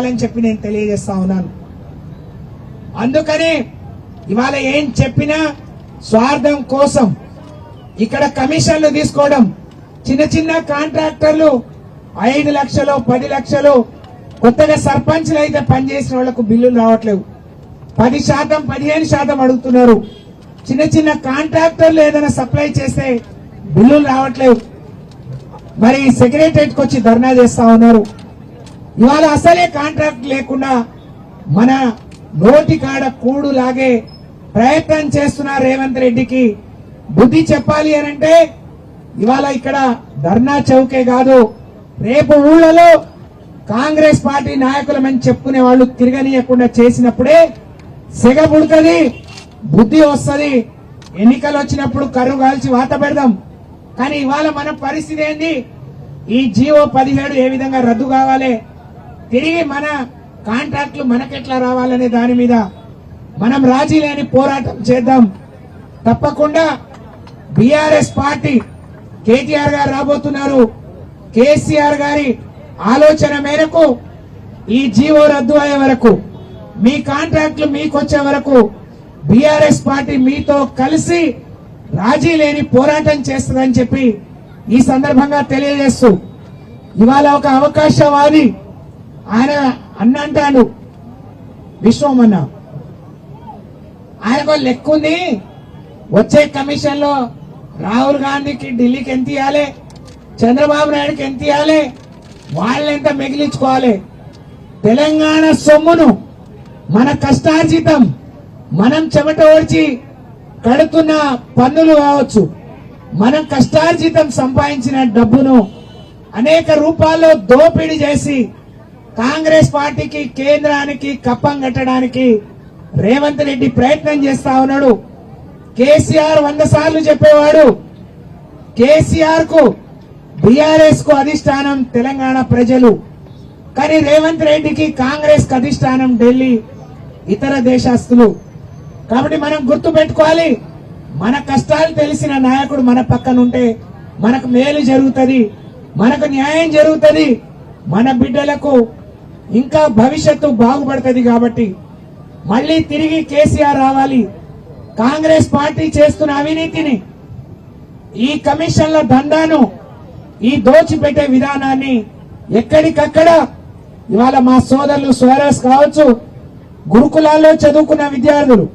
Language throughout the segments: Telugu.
కావాలని చెప్పి నేను తెలియజేస్తా ఉన్నాను. అందుకని ఇవాళ ఏం చెప్పినా స్వార్థం కోసం ఇక్కడ కమిషన్లు తీసుకోవడం, చిన్న చిన్న కాంట్రాక్టర్లు 5 లక్షలు 10 లక్షలు, కొత్తగా సర్పంచ్లు అయితే పనిచేసిన వాళ్లకు బిల్లులు రావట్లేవు. 10% 15% అడుగుతున్నారు. చిన్న చిన్న కాంట్రాక్టర్లు ఏదైనా సప్లై చేస్తే బిల్లులు రావట్లేవు. మరి సెక్రటరియట్కి వచ్చి ధర్నా చేస్తా ఉన్నారు. ఇవాళ అసలే కాంట్రాక్ట్ లేకుండా మన నోటి కాడ కూడు లాగే ప్రయత్నం చేస్తున్నారు. రేవంత్ రెడ్డికి బుద్ధి చెప్పాలి అనంటే ఇవాళ ఇక్కడ ధర్నా చౌకే కాదు, రేపు ఊళ్ళలో కాంగ్రెస్ పార్టీ నాయకులమని చెప్పుకునే వాళ్ళు తిరగనీయకుండా చేసినప్పుడే సెగ పుడుతుంది, బుద్ధి వస్తుంది. ఎన్నికలు వచ్చినప్పుడు కర్రు కాల్చి వాత పెడదాం. కానీ ఇవాళ మన పరిస్థితి ఏంది? ఈ జీవో 17 ఏ విధంగా రద్దు కావాలి, తిరిగి మన కాంట్రాక్టులు మనకెట్లా రావాలనే దాని మీద మనం రాజీ లేని పోరాటం చేద్దాం. తప్పకుండా బీఆర్ఎస్ పార్టీ, కేటీఆర్ గారు రాబోతున్నారు. కేసీఆర్ గారి ఆలోచన మేరకు ఈ జీవో రద్దు అయ్యే వరకు, మీ కాంట్రాక్టులు మీకొచ్చే వరకు బీఆర్ఎస్ పార్టీ మీతో కలిసి రాజీ లేని పోరాటం చేస్తుందని చెప్పి ఈ సందర్భంగా తెలియజేస్తూ, ఇవాళ ఒక అవకాశవాది ఆయన అంటాడు విశ్వమన్న, ఆయనకు లెక్కుంది. వచ్చే కమిషన్ లో రాహుల్ గాంధీకి ఢిల్లీకి ఎంత ఇవ్వాలి, చంద్రబాబు నాయుడుకి ఎంత ఇవ్వాలి, వాళ్ళెంత మిగిలించుకోవాలి. తెలంగాణ సొమ్మును, మన కష్టార్జితం, మనం చెమట ఓడ్చి కడుతున్న పన్నులు కావచ్చు, మనం కష్టార్జితం సంపాదించిన డబ్బును అనేక రూపాల్లో దోపిడీ చేసి కాంగ్రెస్ పార్టీకి, కేంద్రానికి కప్పం కట్టడానికి రేవంత్ రెడ్డి ప్రయత్నం చేస్తా ఉన్నాడు. కేసీఆర్ 100 సార్లు చెప్పేవాడు, కేసీఆర్ కు బీఆర్ఎస్ కు అధిష్టానం తెలంగాణ ప్రజలు, కానీ రేవంత్ రెడ్డికి కాంగ్రెస్ కు అధిష్టానం ఢిల్లీ, ఇతర దేశస్తులు. కాబట్టి మనం గుర్తు పెట్టుకోవాలి, మన కష్టాలు తెలిసిన నాయకుడు మన పక్కనుంటే మనకు మేలు జరుగుతుంది, మనకు న్యాయం జరుగుతుంది, మన బిడ్డలకు ఇంకా భవిష్యత్తు బాగుపడుతుంది. కాబట్టి మళ్లీ తిరిగి కేసీఆర్ రావాలి. కాంగ్రెస్ పార్టీ చేస్తున్న అవినీతిని, ఈ కమిషన్ల దందాను, ఈ దోచిపెట్టే విధానాన్ని ఎక్కడికక్కడ ఇవాళ మా సోదరులు స్వరాజ్ కావచ్చు, గురుకులాల్లో చదువుకున్న విద్యార్థులు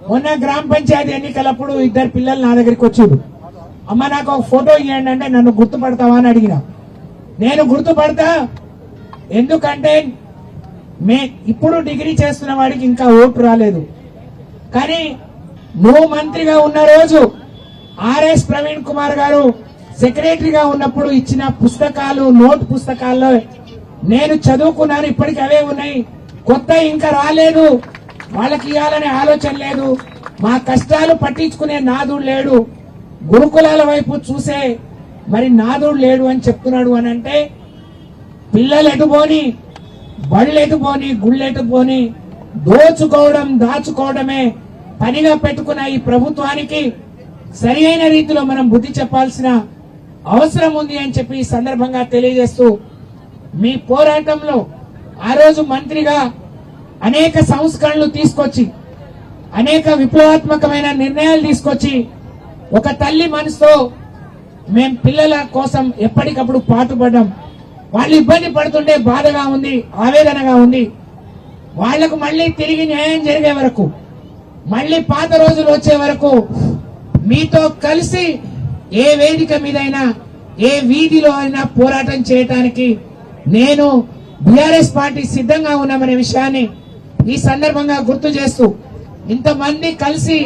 మొన్న గ్రామ పంచాయతీ ఎన్నికలప్పుడు 2 పిల్లలు నా దగ్గరికి వచ్చారు. అమ్మ నాకు ఒక ఫోటో ఇవ్వండి అంటే నన్ను గుర్తుపడతావా అని అడిగిన. నేను గుర్తుపడతా, ఎందుకంటే ఇప్పుడు డిగ్రీ చేస్తున్న వాడికి ఇంకా ఓటు రాలేదు. కానీ నువ్వు మంత్రిగా ఉన్న రోజు ఆర్ఎస్ ప్రవీణ్ కుమార్ గారు సెక్రటరీగా ఉన్నప్పుడు ఇచ్చిన పుస్తకాలు, నోట్ పుస్తకాల్లో నేను చదువుకున్నాను, ఇప్పటికి అవే ఉన్నాయి. కొత్త ఇంకా రాలేదు, వాళ్ళకి ఇవ్వాలనే ఆలోచన లేదు, మా కష్టాలు పట్టించుకునే నాదుడు లేడు, గురుకులాల వైపు చూసే మరి నాదుడు లేడు అని చెప్తున్నాడు. అని అంటే పిల్లలు ఎటుపోని, బళ్ళు ఎటుపోని, గుళ్ళు ఎటుపోని దోచుకోవడం, దాచుకోవడమే పనిగా పెట్టుకున్న ఈ ప్రభుత్వానికి సరి అయిన రీతిలో మనం బుద్ధి చెప్పాల్సిన అవసరం ఉంది అని చెప్పి ఈ సందర్భంగా తెలియజేస్తూ, మీ పోరాటంలో ఆ రోజు మంత్రిగా అనేక సంస్కరణలు తీసుకొచ్చి, అనేక విప్లవాత్మకమైన నిర్ణయాలు తీసుకొచ్చి, ఒక తల్లి మనసుతో మేం పిల్లల కోసం ఎప్పటికప్పుడు పాటుపడ్డాం. వాళ్ళు ఇబ్బంది పడుతుంటే బాధగా ఉంది, ఆవేదనగా ఉంది. వాళ్లకు మళ్లీ తిరిగి న్యాయం జరిగే వరకు, మళ్లీ పాత రోజులు వచ్చే వరకు మీతో కలిసి ఏ వేదిక మీదైనా, ఏ వీధిలో అయినా పోరాటం చేయడానికి నేను, బీఆర్ఎస్ పార్టీ సిద్ధంగా ఉన్నామనే విషయాన్ని ఈ సందర్భంగా గుర్తు చేస్తూ, ఇంతమంది కలిసి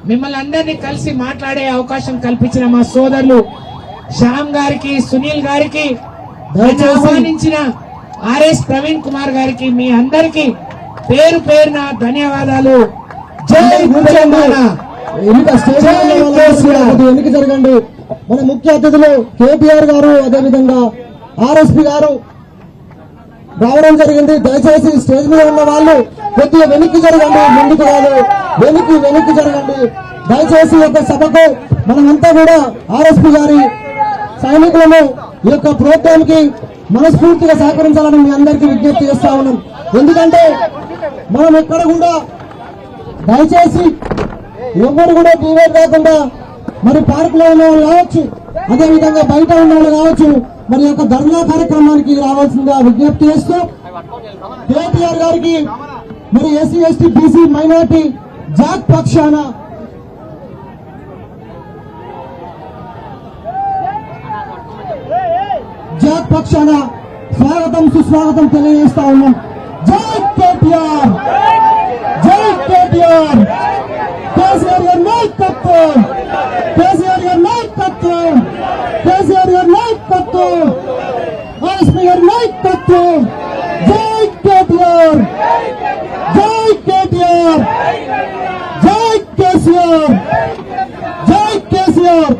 మిమ్మల్ని అందరినీ కలిసి మాట్లాడే అవకాశం కల్పించిన మా సోదరులు శ్యామ్ గారికి, సునీల్ గారికి, ఆహ్వానించిన ఆర్ఎస్ ప్రవీణ్ కుమార్ గారికి, మీ అందరికీ పేరు పేరున ధన్యవాదాలు. జై తెలంగాణ. ఎన్నిక జరగండి. మన ముఖ్య అతిథులు కేటీఆర్ గారు, అదేవిధంగా ఆర్ఎస్పీ గారు రావడం జరిగింది. దయచేసి స్టేజ్ మీద ఉన్న వాళ్ళు కొద్దిగా వెనక్కి జరగండి, ముందుకు కాదు, వెనక్కి జరగండి. దయచేసి ఈ యొక్క సభకు మనమంతా కూడా ఆర్ఎస్పీ గారి సైనికులను ఈ యొక్క ప్రోగ్రామ్ కి మనస్ఫూర్తిగా సహకరించాలని మీ అందరికీ విజ్ఞప్తి చేస్తా ఉన్నాం. ఎందుకంటే మనం ఎక్కడ కూడా దయచేసి ఎవరు కూడా డివైడ్ కాకుండా మరి పార్క్ లో ఉన్న వాళ్ళు కావచ్చు, అదేవిధంగా బయట ఉన్న వాళ్ళు కావచ్చు, మరి యొక్క ధర్నా కార్యక్రమానికి రావాల్సిందిగా విజ్ఞప్తి చేస్తూ కేటీఆర్ గారికి మరి SC ST BC minority Jack పక్షాన స్వాగతం సుస్వాగతం తెలియజేస్తా ఉన్నాం. జై కేటీఆర్, జై కేటీఆర్, కేసీఆర్ గారి నాయకత్వం, కేసీఆర్ గారి నాయకత్వం, కేసీఆర్ గారి నాయకత్వం, ఆర్ఎస్పీ గారి నాయకత్వం. జై కేటీఆర్, జై కేటీఆర్, జై కేసీఆర్, జై కేసీఆర్.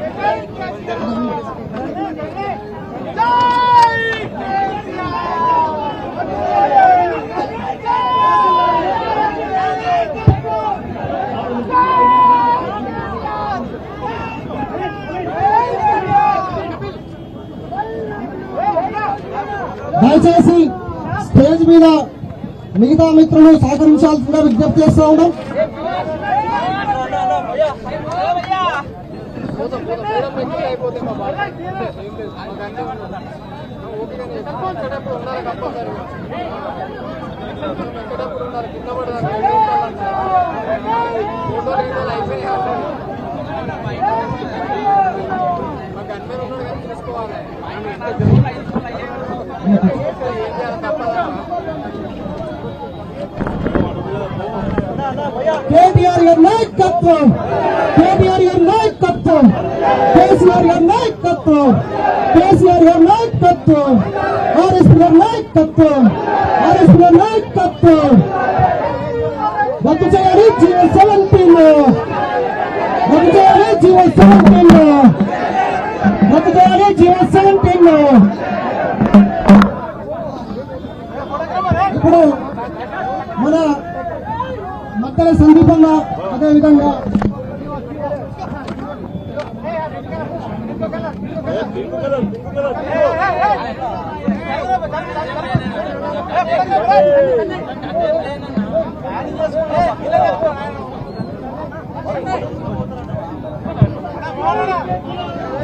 దయచేసి స్టేజ్ మీద మిగతా మిత్రులు సహకరించాల్సిందిగా విజ్ఞప్తి చేస్తూ ఉన్నాం. కేటీఆర్ గారి నాయకత్వం, కేటీఆర్ గారి నాయకత్వం, కేసీఆర్ గారి నాయకత్వం, కేసీఆర్ గారి నాయకత్వం, ఆర్ఎస్పీ గారి నాయకత్వం, ఆర్ఎస్పీ గారి నాయకత్వం. రద్దు చేయాలి జీవో 17, రద్దు చేయాలి జీవో 17, రద్దు చేయాలి జీవో 17. ఇప్పుడు మన మక్కల సందీపన్న అదేవిధంగా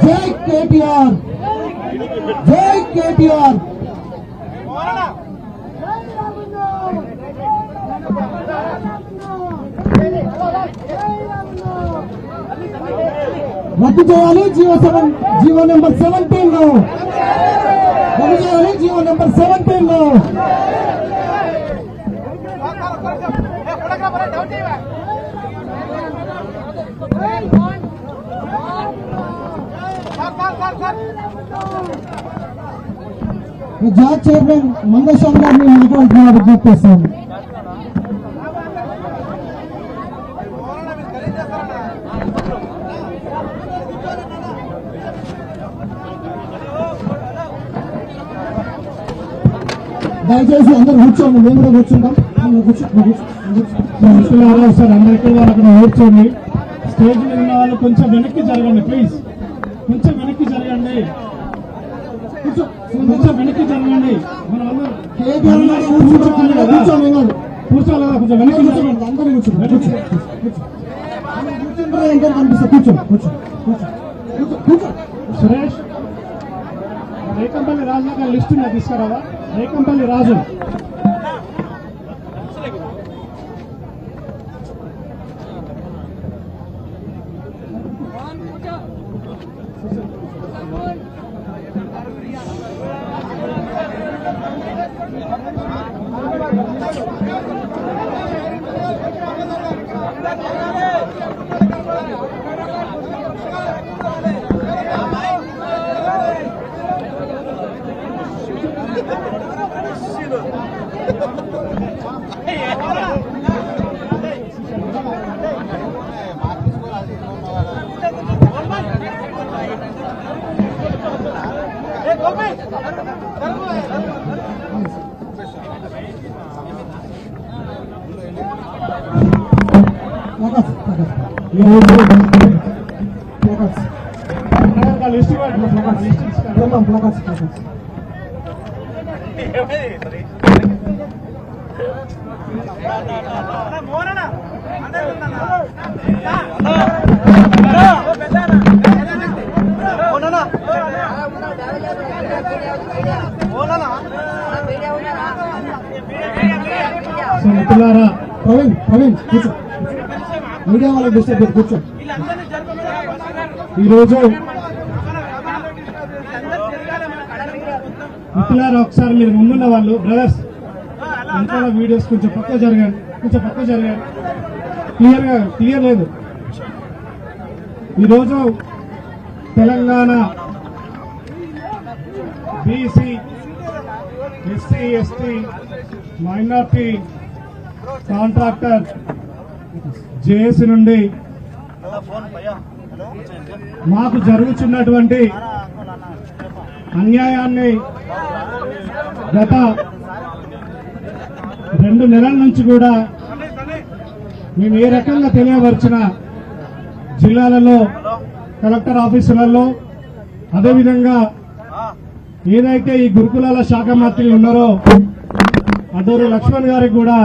జై కేటీఆర్, జై కేటీఆర్. రద్దు చేయాలి జీవో నెంబర్ 17, రద్దు చేయాలి జీవో నెంబర్ 17. జాక్ చైర్మన్ మంగళస్వామి గారిని మాట్లాడుతున్నా విజ్ఞప్తి చేస్తాను. దయచేసి అందరు కూర్చోండి, మేము కూడా కూర్చుంటాం. సార్ అందరికీ వాళ్ళు అక్కడ కూర్చోండి. స్టేజ్ మీద ఉన్న వాళ్ళు కొంచెం వెనక్కి జరగండి ప్లీజ్, కొంచెం వెనక్కి జరగండి, కొంచెం వెనక్కి జరగండి. మనం అందరూ కూర్చోవాలి కదా, కొంచెం వెనక్కి జరగండి. అందరూ కూర్చోండి, కనిపిస్తా. కూర్చో సురేష్, రేకంపల్లి రాజు గారి లిస్ట్ మీద తీసుకురావా. రేకంపల్లి రాజు, లిస్ట్ సో మిత్రులారా, ప్రవీణ్ కూర్చో, మీడియా వాళ్ళకి డిస్టర్బ్ కూర్చో. ఈరోజు మిత్రులారా, ఒకసారి మీరు ముందున్న వాళ్ళు బ్రదర్స్ వెనకాల వీడియోస్ కొంచెం పక్క జరగండి, క్లియర్ లేదు. ఈరోజు Telangana BC, SC, ST, minority contractor JAC నుండి మాకు జరుగుతున్నటువంటి అన్యాయాన్ని గత 2 నెలల నుంచి కూడా మేము ఏ రకంగా తెలియపరిచిన జిల్లాలలో, కలెక్టర్ ఆఫీసులలో, అదేవిధంగా ఏదైతే ఈ గురుకులాల శాఖ మంత్రులు ఉన్నారో అడ్డూరి లక్ష్మణ్ గారికి కూడా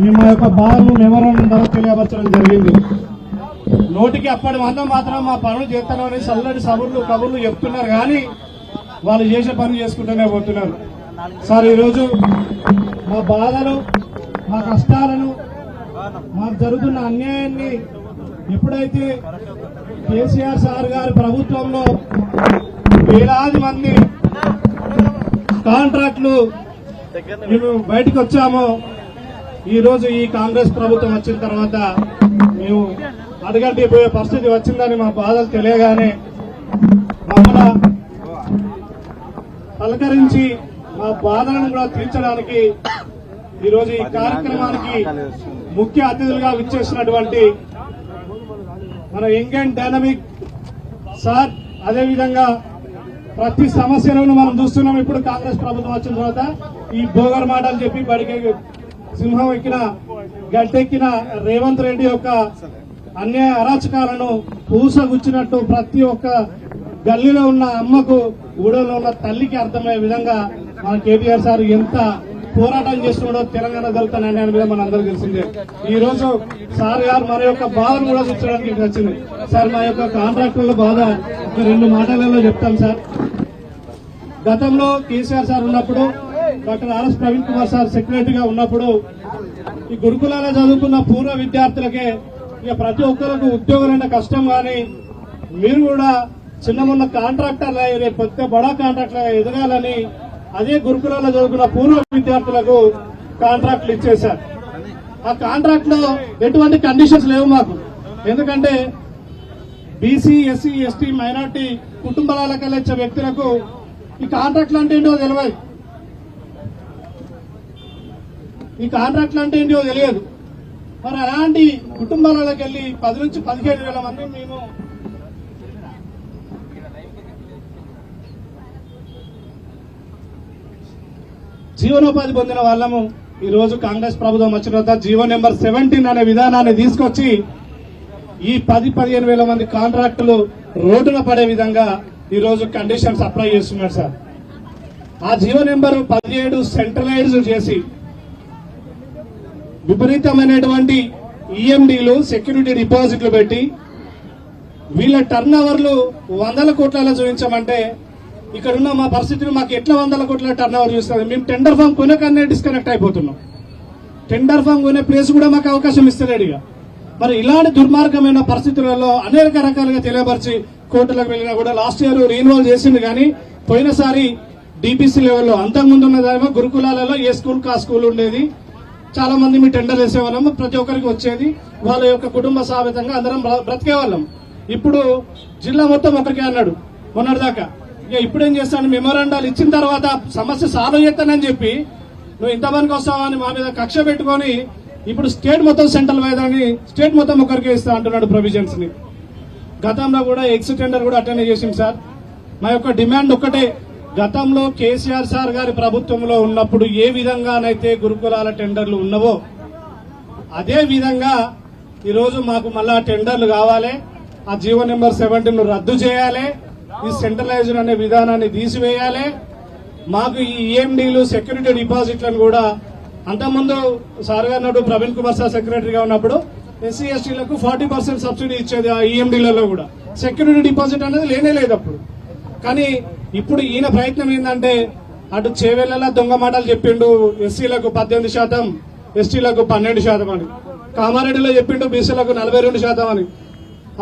మేము మా యొక్క బాధను మెమోరాండం ద్వారా తెలియపరచడం జరిగింది. నోటికి అప్పటి మాత్రం మా పనులు చేస్తామని చల్లటి కబుర్లు చెప్తున్నారు, కానీ వాళ్ళు చేసే పనులు చేసుకుంటూనే పోతున్నారు. సార్, ఈరోజు మా బాధలు, మా కష్టాలను, మాకు జరుగుతున్న అన్యాయాన్ని ఎప్పుడైతే కేసీఆర్ సార్ గారి ప్రభుత్వంలో వేలాది మంది కాంట్రాక్టులు మేము బయటకు వచ్చామో, ఈరోజు ఈ కాంగ్రెస్ ప్రభుత్వం వచ్చిన తర్వాత మేము అడగంటి పోయే పరిస్థితి వచ్చిందని మా బాధలు తెలియగానే మమ్మల్ని పలకరించి మా బాధలను కూడా తీర్చడానికి ఈరోజు ఈ కార్యక్రమానికి ముఖ్య అతిథులుగా విచ్చేసినటువంటి మన యంగ్ అండ్ డైనమిక్ సార్, అదేవిధంగా ప్రతి సమస్యలను మనం చూస్తున్నాం. ఇప్పుడు కాంగ్రెస్ ప్రభుత్వం వచ్చిన తర్వాత ఈ బోగర్ మాటలు చెప్పి బడికి సింహం ఎక్కిన గట్టెక్కిన రేవంత్ రెడ్డి యొక్క అన్యాయ అరాచకాలను పూసగుచ్చినట్టు ప్రతి ఒక్క గల్లీలో ఉన్న అమ్మకు, ఊడలో ఉన్న తల్లికి అర్థమయ్యే విధంగా మన కేటీఆర్ సార్ ఎంత పోరాటం చేస్తున్నాడో తెలంగాణ దళితుల అన్యాయం మీద మన అందరూ తెలిసిందే. ఈ రోజు సార్ గారు మన యొక్క బాధను కూడా చూసడానికి వచ్చింది. సార్, మా యొక్క కాంట్రాక్టర్ల బాధ ఒక 2 మాటలలో చెప్తాం సార్. గతంలో కేసీఆర్ సార్ ఉన్నప్పుడు, doctor RS Praveen Kumar sir సెక్రటరీగా ఉన్నప్పుడు ఈ గురుకులాల్లో చదువుకున్న పూర్వ విద్యార్థులకే ఇక ప్రతి ఒక్కరికి ఉద్యోగాలైన కష్టం, కానీ మీరు కూడా చిన్న కాంట్రాక్టర్ల రేపు పెద్ద బడా కాంట్రాక్టర్ ఎదగాలని అదే గురుకులాల్లో చదువుకున్న పూర్వ విద్యార్థులకు కాంట్రాక్టులు ఇచ్చేశారు. ఆ కాంట్రాక్ట్ లో ఎటువంటి కండిషన్స్ లేవు మాకు. ఎందుకంటే బీసీ, ఎస్సీ, ఎస్టీ, మైనార్టీ కుటుంబాలకు వచ్చే వ్యక్తులకు ఈ కాంట్రాక్ట్లు అంటే ఏంటో తెలియదు. మరి అలాంటి కుటుంబాలకు వెళ్లి 10 నుంచి 15,000 మంది మేము జీవనోపాధి పొందిన వాళ్ళము. ఈ రోజు కాంగ్రెస్ ప్రభుత్వం వచ్చిన తర్వాత జీవో నెంబర్ 17 అనే విధానాన్ని తీసుకొచ్చి ఈ 10-15,000 మంది కాంట్రాక్టులు రోడ్డున పడే విధంగా ఈ రోజు కండిషన్స్ అప్లై చేస్తున్నారు సార్. ఆ జీవో నెంబర్ 17 సెంట్రలైజ్ చేసి విపరీతమైనటువంటి ఈఎండీలు, సెక్యూరిటీ డిపాజిట్లు పెట్టి వీళ్ళ టర్న్ ఓవర్లు 100 కోట్లలో చూపించమంటే ఇక్కడున్న మా పరిస్థితిని మాకు ఎట్లా 100 కోట్ల టర్న్ ఓవర్ చూస్తుంది? మేము టెండర్ ఫామ్ కొనకనే డిస్కనెక్ట్ అయిపోతున్నాం. టెండర్ ఫామ్ కొనే ప్లేస్ కూడా మాకు అవకాశం ఇస్తలేడు. ఇక మరి ఇలాంటి దుర్మార్గమైన పరిస్థితులలో అనేక రకాలుగా తెలియపరిచి కోర్టులకు వెళ్ళినా కూడా లాస్ట్ ఇయర్ రీఇన్వాల్వ్ చేసింది, కానీ పోయినసారి డిపిసి లెవెల్లో, అంతకుముందు ఉన్నదేమో గురుకులాలలో ఏ స్కూల్ కా స్కూల్ ఉండేది. చాలా మంది మీ టెండర్ వేసేవాళ్ళం, ప్రతి ఒక్కరికి వచ్చేది, వాళ్ళ యొక్క కుటుంబ సామెతంగా అందరం బ్రతికేవాళ్ళం. ఇప్పుడు జిల్లా మొత్తం ఒకరికే అన్నాడు మొన్నటిదాకా. ఇక ఇప్పుడు ఏం చేస్తాను, మెమోరాండాలు ఇచ్చిన తర్వాత సమస్య సాల్వ్ చేస్తానని చెప్పి నువ్వు ఇంతమందికి వస్తావా అని మా మీద కక్ష పెట్టుకొని ఇప్పుడు స్టేట్ మొత్తం సెంట్రల్ వేదాన్ని స్టేట్ మొత్తం ఒకరికే ఇస్తా అంటున్నాడు ప్రొవిజన్స్ ని. గతంలో కూడా ఎక్స్ టెండర్ కూడా అటెండ్ చేసింది సార్. మా యొక్క డిమాండ్ ఒక్కటే, గతంలో కేసీఆర్ సార్ గారి ప్రభుత్వంలో ఉన్నప్పుడు ఏ విధంగానైతే గురుకులాల టెండర్లు ఉన్నవో అదే విధంగా ఈరోజు మాకు మళ్ళా టెండర్లు కావాలి. ఆ జీవో నెంబర్ 17 రద్దు చేయాలి. ఈ సెంట్రలైజ్డ్ అనే విధానాన్ని తీసివేయాలి. మాకు ఈ ఈఎండీలు సెక్యూరిటీ డిపాజిట్లను కూడా అంతకుముందు సార్ గారు నాడు ప్రవీణ్ కుమార్ సార్ సెక్రటరీగా ఉన్నప్పుడు ఎస్సీ ఎస్టీలకు 40% సబ్సిడీ ఇచ్చేది ఆ ఈఎండీలలో కూడా. సెక్యూరిటీ డిపాజిట్ అనేది లేనే లేదు అప్పుడు. కానీ ఇప్పుడు ఈయన ప్రయత్నం ఏంటంటే అటు చేవెళ్ళ దొంగ మాటలు చెప్పిండు, ఎస్సీలకు 18%, ఎస్టీలకు 12% అని. కామారెడ్డిలో చెప్పిండు బీసీలకు 42% అని.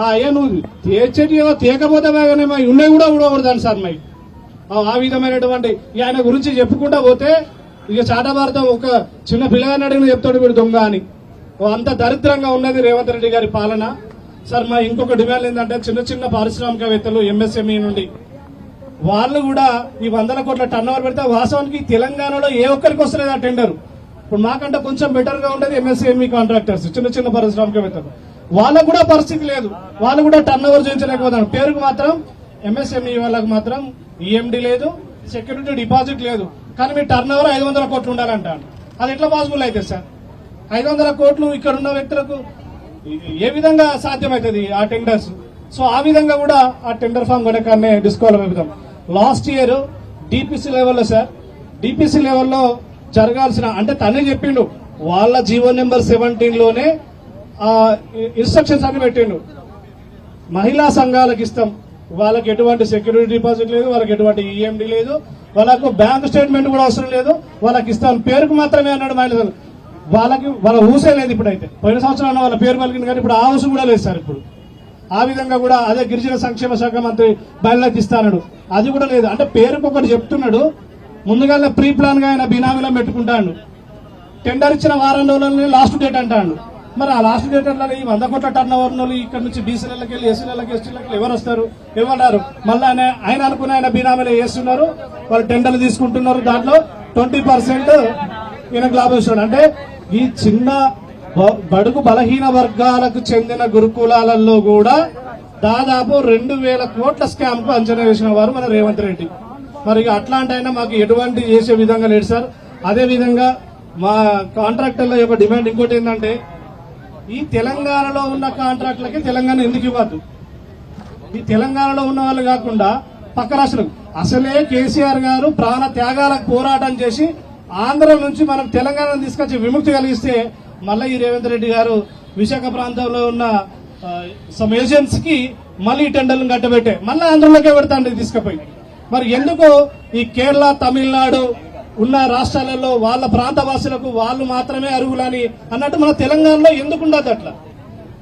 అయ్యా నువ్వు తేచేటివో తేకపోతే ఉన్నాయి కూడా ఊడకూడదండి సార్ మై. ఆ విధమైనటువంటి ఆయన గురించి చెప్పుకుంటా పోతే ఇక చాటభారతం ఒక చిన్న పిల్లగాని అడిగిన చెప్తాడు వీడు దొంగ అని. అంత దరిద్రంగా ఉన్నది రేవంత్ రెడ్డి గారి పాలన. సార్ మా ఇంకొక డిమాండ్ ఏంటంటే చిన్న చిన్న పారిశ్రామికవేత్తలు ఎంఎస్ఎంఈ నుండి వాళ్ళు కూడా ఈ 100 కోట్ల టర్నోవర్ పెడితే వాస్తవానికి తెలంగాణలో ఏ ఒక్కరికి వస్తలేదు ఆ టెండర్. ఇప్పుడు మాకంటే కొంచెం బెటర్ గా ఉండేది ఎంఎస్ఎంఈ కాంట్రాక్టర్స్, చిన్న చిన్న పారిశ్రామికవేత్తలు. వాళ్ళకు కూడా పరిస్థితి లేదు, వాళ్ళు కూడా టర్నోవర్ చేయించలేకపోతారు. పేరుకు మాత్రం ఎంఎస్ఎంఈ వాళ్ళకు మాత్రం ఈఎండి లేదు, సెక్యూరిటీ డిపాజిట్ లేదు. కానీ మీ టర్నోవర్ 500 కోట్లు ఉండాలంటాను. అది ఎట్లా పాసిబుల్ అయితే సార్? 500 కోట్లు ఇక్కడ ఉన్న వ్యక్తులకు ఏ విధంగా సాధ్యమవుతుంది ఆ టెండర్స్? సో ఆ విధంగా కూడా ఆ టెండర్ ఫామ్ కనుకనే డిస్క్వాలిఫై అవుతాం. లాస్ట్ ఇయర్ డిపిసి లెవెల్లో సార్, డిపిసి లెవెల్లో జరగాల్సిన అంటే తనే చెప్పిండు వాళ్ళ జీవో నెంబర్ 17లోనే ఇన్స్ట్రక్షన్స్ అని పెట్టిండు. మహిళా సంఘాలకు ఇస్తాం, వాళ్ళకి ఎటువంటి సెక్యూరిటీ డిపాజిట్ లేదు, వాళ్ళకి ఎటువంటి ఈఎండి లేదు, వాళ్ళకు బ్యాంక్ స్టేట్మెంట్ కూడా అవసరం లేదు, వాళ్ళకి ఇస్తాం పేరుకు మాత్రమే అన్నాడు. మహిళలు వాళ్ళకి వాళ్ళ ఊసే లేదు ఇప్పుడైతే. పోయిన సంవత్సరం వాళ్ళ పేరు పలికింది కానీ ఇప్పుడు ఆ ఊసు కూడా లేదు సార్. ఇప్పుడు ఆ విధంగా కూడా అదే గిరిజన సంక్షేమ శాఖ మంత్రి బయలుకి ఇస్తాడు, అది కూడా లేదు. అంటే పేరుకు ఒకటి చెప్తున్నాడు, ముందుగానే ప్రీ ప్లాన్ గా ఆయన బినామీలో పెట్టుకుంటాడు. టెండర్ ఇచ్చిన వారం రోజులని లాస్ట్ డేట్ అంటాడు. మరి ఆ లాస్ట్ డేట్ అట్లా ఈ 100 కోట్ల టర్న్ ఓవర్ ఇక్కడ నుంచి బీసీలకి వెళ్ళి ఎస్సీలకి ఎస్టీలకి ఎవరు వస్తారు? ఎవరు? మళ్ళీ ఆయన అనుకున్న ఆయన బినామీలో వేస్తున్నారు, వాళ్ళు టెండర్లు తీసుకుంటున్నారు. దాంట్లో 20% ఈయనకు లాభం ఇస్తున్నాడు. అంటే ఈ చిన్న బడుగు బలహీన వర్గాలకు చెందిన గురుకులాలలో కూడా దాదాపు 2000 కోట్ల స్కామ్ కు అంచనా వేసిన వారు మన రేవంత్ రెడ్డి. మరి అట్లాంటి అయినా మాకు ఎటువంటి చేసే విధంగా లేదు సార్. అదే విధంగా మా కాంట్రాక్టర్ల యొక్క డిమాండ్ ఇంకోటి ఏంటంటే ఈ తెలంగాణలో ఉన్న కాంట్రాక్టులకి తెలంగాణ ఎందుకు ఇవ్వద్దు? ఈ తెలంగాణలో ఉన్న వాళ్ళు కాకుండా పక్క రాష్ట్రం. అసలే కేసీఆర్ గారు ప్రాణ త్యాగాలకు పోరాటం చేసి ఆంధ్ర నుంచి మనం తెలంగాణను తీసుకొచ్చి విముక్తి కలిగిస్తే మళ్ళీ ఈ రేవంత్ రెడ్డి గారు విశాఖ ప్రాంతంలో ఉన్న సమ్ ఏజెంట్స్ కి మళ్ళీ టెండర్లను కట్టబెట్టే మళ్ళీ ఆంధ్రలోకే పెడతాండి తీసుకుపోయి. మరి ఎందుకు ఈ కేరళ తమిళనాడు ఉన్న రాష్ట్రాలలో వాళ్ళ ప్రాంత వాసులకు వాళ్ళు మాత్రమే అర్హులని అన్నట్టు మన తెలంగాణలో ఎందుకు ఉండదు అట్లా?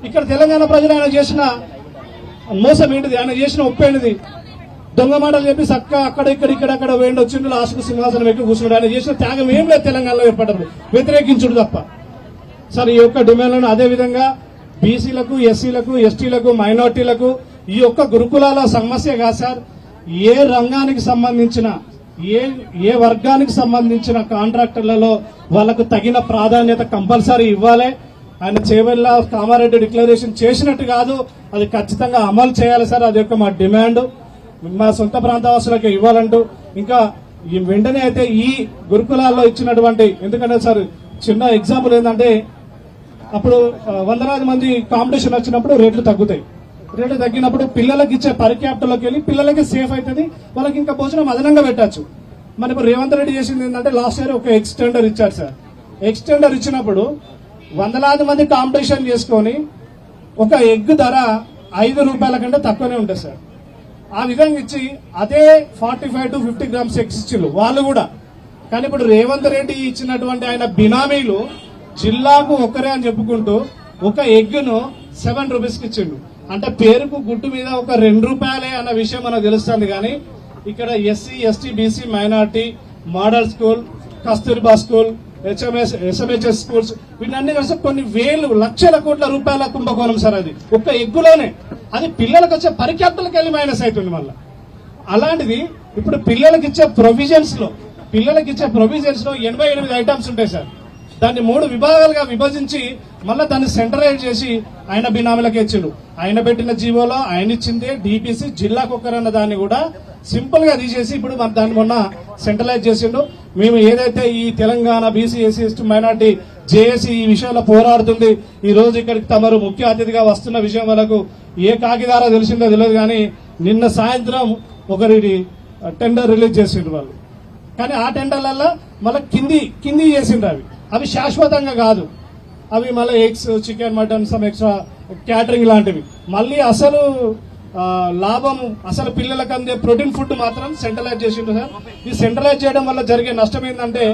ఇక్కడ తెలంగాణ ప్రజలు ఆయన చేసిన మోసం ఏంటిది? ఆయన చేసిన ఒప్పేంటిది? దొంగ మాటలు చెప్పి చక్క అక్కడ ఇక్కడ వేయండి వచ్చిండు, లాస్ట్కు సింహాసనం ఎక్కి కూర్చున్నాడు. ఆయన చేసిన త్యాగం ఏం లేదు తెలంగాణలో ఏర్పడ్డది, వ్యతిరేకించుడు తప్ప. సార్ ఈ యొక్క డిమాండ్లను అదే విధంగా బీసీలకు, ఎస్సీలకు, ఎస్టీలకు, మైనార్టీలకు ఈ యొక్క గురుకులాల సమస్య కాదు సార్. ఏ రంగానికి సంబంధించిన ఏ వర్గానికి సంబంధించిన కాంట్రాక్టర్లలో వాళ్లకు తగిన ప్రాధాన్యత కంపల్సరీ ఇవ్వాలి. ఆయన చేవెళ్ళ కామారెడ్డి డిక్లరేషన్ చేసినట్టు కాదు, అది ఖచ్చితంగా అమలు చేయాలి సార్. అది యొక్క మా డిమాండ్. మా సొంత ప్రాంతవాసులకు ఇవ్వాలంటూ ఇంకా వెంటనే అయితే ఈ గురుకులాల్లో ఇచ్చినటువంటి, ఎందుకంటే సార్ చిన్న ఎగ్జాంపుల్ ఏంటంటే అప్పుడు 100,000 మంది కాంపిటీషన్ వచ్చినప్పుడు రేట్లు తగ్గుతాయి. రేట్లు తగ్గినప్పుడు పిల్లలకి ఇచ్చే పర్ క్యాపిటల్లోకి వెళ్ళి పిల్లలకి సేఫ్ అవుతుంది, వాళ్ళకి ఇంకా భోజనం అదనంగా పెట్టచ్చు. మరి ఇప్పుడు రేవంత్ రెడ్డి చేసింది ఏంటంటే లాస్ట్ ఇయర్ ఒక ఎక్స్టెండర్ ఇచ్చారు సార్. ఎక్స్టెండర్ ఇచ్చినప్పుడు 100,000 మంది కాంపిటీషన్ చేసుకొని ఒక ఎగ్ ధర 5 రూపాయల కంటే తక్కువనే ఉంటుంది సార్. ఆ విధంగా ఇచ్చి అదే 45 to 50 grams ఎగ్స్ ఇచ్చిళ్ళు వాళ్ళు కూడా. కానీ ఇప్పుడు రేవంత్ రెడ్డి ఇచ్చినటువంటి ఆయన బినామీలు జిల్లాకు ఒకరే అని చెప్పుకుంటూ ఒక ఎగ్ను 7 రూపీస్కి ఇచ్చిండు. అంటే పేరుకు గుట్టు మీద ఒక 2 రూపాయలే అన్న విషయం మనకు తెలుస్తుంది. కానీ ఇక్కడ SC, ST, BC, minority, model school, Kasturba school, SMHS schools వీటన్ని కలిసి కొన్ని లక్షల కోట్ల రూపాయల కుంభకోణం సార్. అది ఒక్క ఎగ్గులోనే. అది పిల్లలకు వచ్చే పరిఖ్యాప్తులకు వెళ్ళి మైనస్ అవుతుంది మళ్ళీ. అలాంటిది ఇప్పుడు పిల్లలకి ఇచ్చే ప్రొవిజన్స్ లో 88 ఐటమ్స్ ఉంటాయి సార్. దాన్ని 3 విభాగాలుగా విభజించి మళ్ళీ దాన్ని సెంట్రలైజ్ చేసి ఆయన బినామీలకి ఇచ్చిండు. ఆయన పెట్టిన జీవోలో ఆయన ఇచ్చిందే డిపిసి జిల్లాకు ఒకరన్న దాన్ని కూడా సింపుల్ గా తీసేసి ఇప్పుడు దాన్ని మొన్న సెంట్రలైజ్ చేసిండు. మేము ఏదైతే ఈ Telangana BC, SC, ST, minority JAC ఈ విషయంలో పోరాడుతుంది. ఈ రోజు ఇక్కడికి తమరు ముఖ్య అతిథిగా వస్తున్న విషయం వరకు ఏ కాకిదారా తెలిసిందో తెలియదు. కానీ నిన్న సాయంత్రం ఒకరి టెండర్ రిలీజ్ చేసిండ్రు వాళ్ళు. కానీ ఆ టెండర్లలో మళ్ళీ కింది చేసిండ్రు అవి శాశ్వతంగా కాదు. అవి మళ్ళీ eggs, chicken, mutton, some extra catering లాంటివి. మళ్ళీ అసలు లాభం అసలు పిల్లలకు అందే ప్రోటీన్ ఫుడ్ మాత్రం సెంట్రలైజ్ చేసిండ్రు సార్. ఈ సెంట్రలైజ్ చేయడం వల్ల జరిగే నష్టం ఏంటంటే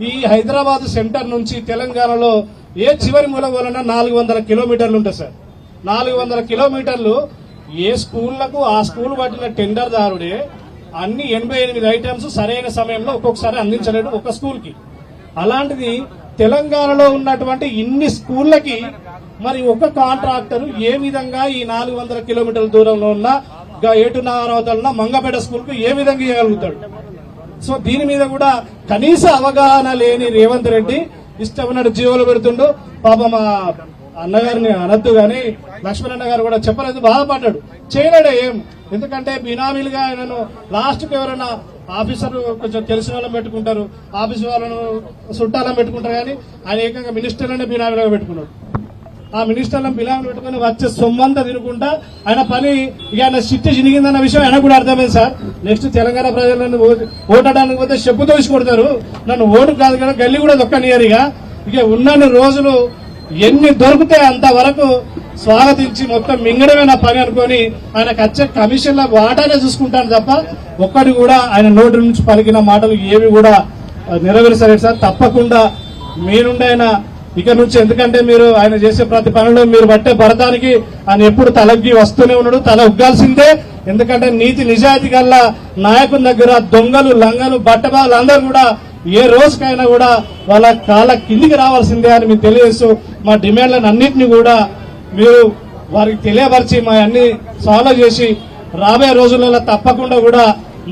ఈ హైదరాబాద్ సెంటర్ నుంచి తెలంగాణలో ఏ చివరి మూల పోలన్నా 400 కిలోమీటర్లు ఉంటాయి సార్. 400 కిలోమీటర్లు ఏ స్కూళ్లకు ఆ స్కూల్ పట్టిన టెండర్ దారుడే అన్ని 88 ఐటమ్స్ సరైన సమయంలో ఒక్కొక్కసారి అందించలేడు ఒక స్కూల్ కి. అలాంటిది తెలంగాణలో ఉన్నటువంటి ఇన్ని స్కూళ్లకి మరి ఒక కాంట్రాక్టర్ ఏ విధంగా ఈ 400 కిలోమీటర్ల దూరంలో ఉన్న ఏటునారావతల ఉన్న మంగపేట స్కూల్ కు ఏ విధంగా ఇవ్వగలుగుతాడు? సో దీని మీద కూడా కనీస అవగాహన లేని రేవంత్ రెడ్డి ఇష్టమైనట్టు జీవోలు పెడుతుండు. పాప మా అన్నగారిని అనద్దు గాని లక్ష్మణ్ గారు కూడా చెప్పలేదు, బాధపడ్డాడు. చేయలేడే ఏం, ఎందుకంటే బినామీలుగా ఆయనను లాస్ట్ కు ఎవరైనా ఆఫీసర్ కొంచెం తెలిసిన వాళ్ళని పెట్టుకుంటారు, ఆఫీస్ వాళ్ళను చుట్టాలను పెట్టుకుంటారు, కానీ ఆయన ఏకంగా మినిస్టర్లనే బినామీలుగా పెట్టుకున్నాడు. ఆ మినిస్టర్లను బినామీలు పెట్టుకుని వచ్చే సొమ్మంతా తినుకుంటా ఆయన పని ఇక ఆయన సిట్టి చినిగిందన్న విషయం ఆయన కూడా అర్థమైంది సార్. నెక్స్ట్ తెలంగాణ ప్రజలను ఓటడానికి పోతే చెప్పు తోసి కొడతారు, నన్ను ఓటు కాదు కదా గల్లీ కూడా దొక్కనియరిగా. ఇక ఉన్న రోజులు ఎన్ని దొరికితే అంతవరకు స్వాగతించి మొత్తం మింగడమే నా పని అనుకుని ఆయనకు వచ్చే కమిషన్ల వాటానే చూసుకుంటాను తప్ప ఒక్కటి కూడా ఆయన నోటి నుంచి పలికిన మాటలు ఏవి కూడా నెరవేర్చలేదు సార్. తప్పకుండా మీ నుండి ఆయన ఇక నుంచి, ఎందుకంటే మీరు ఆయన చేసే ప్రతి పనిలో మీరు పట్టే భరతానికి ఆయన ఎప్పుడు తలగ్గి వస్తూనే ఉన్నాడు, తల ఉగ్గాల్సిందే. ఎందుకంటే నీతి నిజాయితీ గల నాయకుల దగ్గర దొంగలు, లంగలు, బట్టబాలు అందరూ కూడా ఏ రోజుకైనా కూడా వాళ్ళ కాళ్ళ కిందికి రావాల్సిందే అని మీకు తెలియజేస్తూ మా డిమాండ్లను అన్నింటినీ కూడా మీరు వారికి తెలియపరిచి మా అన్ని సాల్వ్ చేసి రాబోయే రోజులలో తప్పకుండా కూడా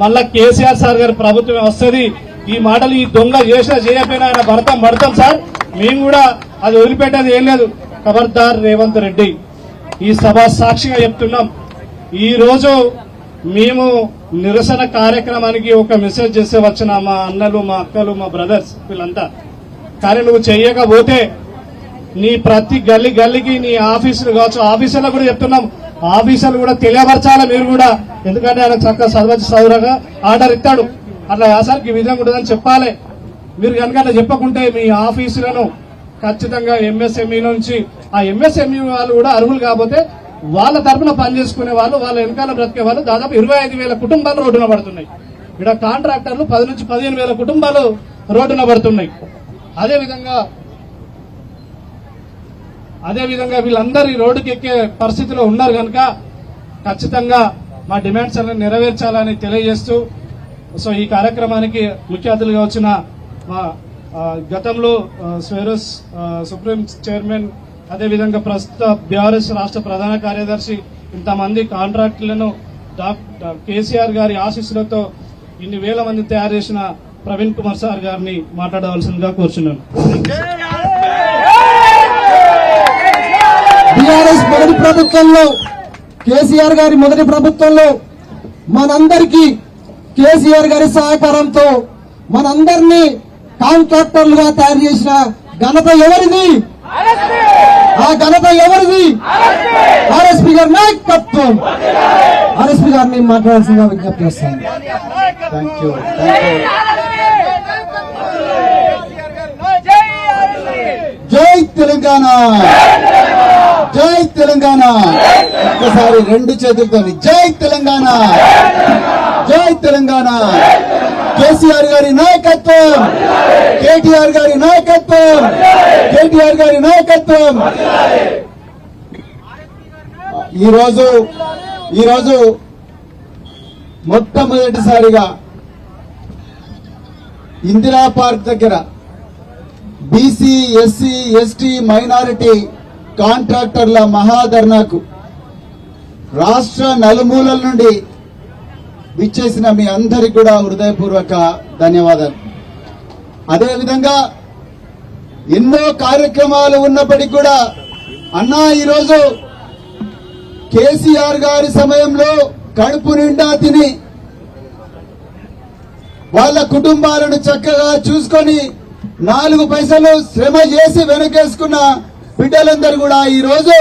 మళ్ళా కేసీఆర్ సార్ గారి ప్రభుత్వమే వస్తుంది. ఈ మాటలు ఈ దొంగ చేసినా చేయకపోయినా ఆయన భరతం పడతాం సార్. మేము కూడా అది వదిలిపెట్టేది ఏం లేదు. ఖబర్దార్ రేవంత్ రెడ్డి, ఈ సభ సాక్షిగా చెప్తున్నాం, ఈ రోజు మేము నిరసన కార్యక్రమానికి ఒక మెసేజ్ చేసే వచ్చిన మా అన్నలు, మా అక్కలు, మా బ్రదర్స్ వీళ్ళంతా, కానీ నువ్వు చెయ్యకపోతే నీ ప్రతి గల్లీకి నీ ఆఫీసులు కావచ్చు, ఆఫీసులో కూడా చెప్తున్నాం, ఆఫీసులు కూడా తెలియపరచాలి మీరు కూడా. ఎందుకంటే ఆయన చక్కగా సౌరగా ఆర్డర్ ఇస్తాడు, అట్లా అసలుకి ఈ విధంగా ఉంటుందని చెప్పాలి. మీరు కనుక అట్లా చెప్పకుంటే మీ ఆఫీసులను ఖచ్చితంగా ఎంఎస్ఎంఈ నుంచి, ఆ ఎంఎస్ఎంఈ వాళ్ళు కూడా అర్హులు కాకపోతే వాళ్ళ తరఫున పనిచేసుకునే వాళ్ళు, వాళ్ళ వెనకాల బ్రతికే వాళ్ళు దాదాపు 25,000 కుటుంబాలు రోడ్డున పడుతున్నాయి. ఇక్కడ కాంట్రాక్టర్లు 10 నుంచి 15,000 కుటుంబాలు రోడ్డున పడుతున్నాయి. అదేవిధంగా వీళ్ళందరూ ఈ రోడ్డుకి ఎక్కే పరిస్థితిలో ఉన్నారు కనుక ఖచ్చితంగా మా డిమాండ్స్ అన్ని నెరవేర్చాలని తెలియజేస్తూ, సో ఈ కార్యక్రమానికి ముఖ్య అతిథులుగా వచ్చిన మా గతంలో స్వేరస్ సుప్రీం చైర్మన్, అదేవిధంగా ప్రస్తుత బీఆర్ఎస్ రాష్ట్ర ప్రధాన కార్యదర్శి, ఇంతమంది కాంట్రాక్టులను కేసీఆర్ గారి ఆశీస్సులతో ఇన్ని వేల మంది తయారు చేసిన ప్రవీణ్ కుమార్ సార్ గారిని మాట్లాడవలసిందిగా కోరుచున్నాను. బీఆర్ఎస్ మొదటి ప్రభుత్వంలో, కేసీఆర్ గారి మొదటి ప్రభుత్వంలో మనందరికీ కేసీఆర్ గారి సహకారంతో మనందరినీ కాంట్రాక్టర్లుగా తయారు చేసిన ఘనత ఎవరిది? ఆ ఘనత ఎవరిది? ఆర్ఎస్పీ గారి నాయకత్వం. ఆర్ఎస్పీ గారిని మాట్లాడాల్సిందిగా విజ్ఞప్తి చేస్తాను. Thank you. జై తెలంగాణ, జై తెలంగాణ. ఒక్కసారి రెండు చేతులతో జై తెలంగాణ, జై తెలంగాణ. కేసీఆర్ గారి నాయకత్వం, కేటీఆర్ గారి నాయకత్వం, కేటీఆర్ గారి నాయకత్వం. ఈరోజు మొట్టమొదటిసారిగా ఇందిరా పార్క్ దగ్గర బీసీ, ఎస్సీ, ఎస్టీ, మైనారిటీ కాంట్రాక్టర్ల మహాధర్నాకు రాష్ట్ర నలుమూలల నుండి విచ్చేసిన మీ అందరికీ కూడా హృదయపూర్వక ధన్యవాదాలు. అదేవిధంగా ఎన్నో కార్యక్రమాలు ఉన్నప్పటికీ కూడా అన్నా ఈరోజు కేసీఆర్ గారి సమయంలో కడుపు నిండా తిని వాళ్ళ కుటుంబాలను చక్కగా చూసుకొని 4 పైసలు శ్రమ చేసి వెనకేసుకున్న బిడ్డలందరూ కూడా ఈ రోజు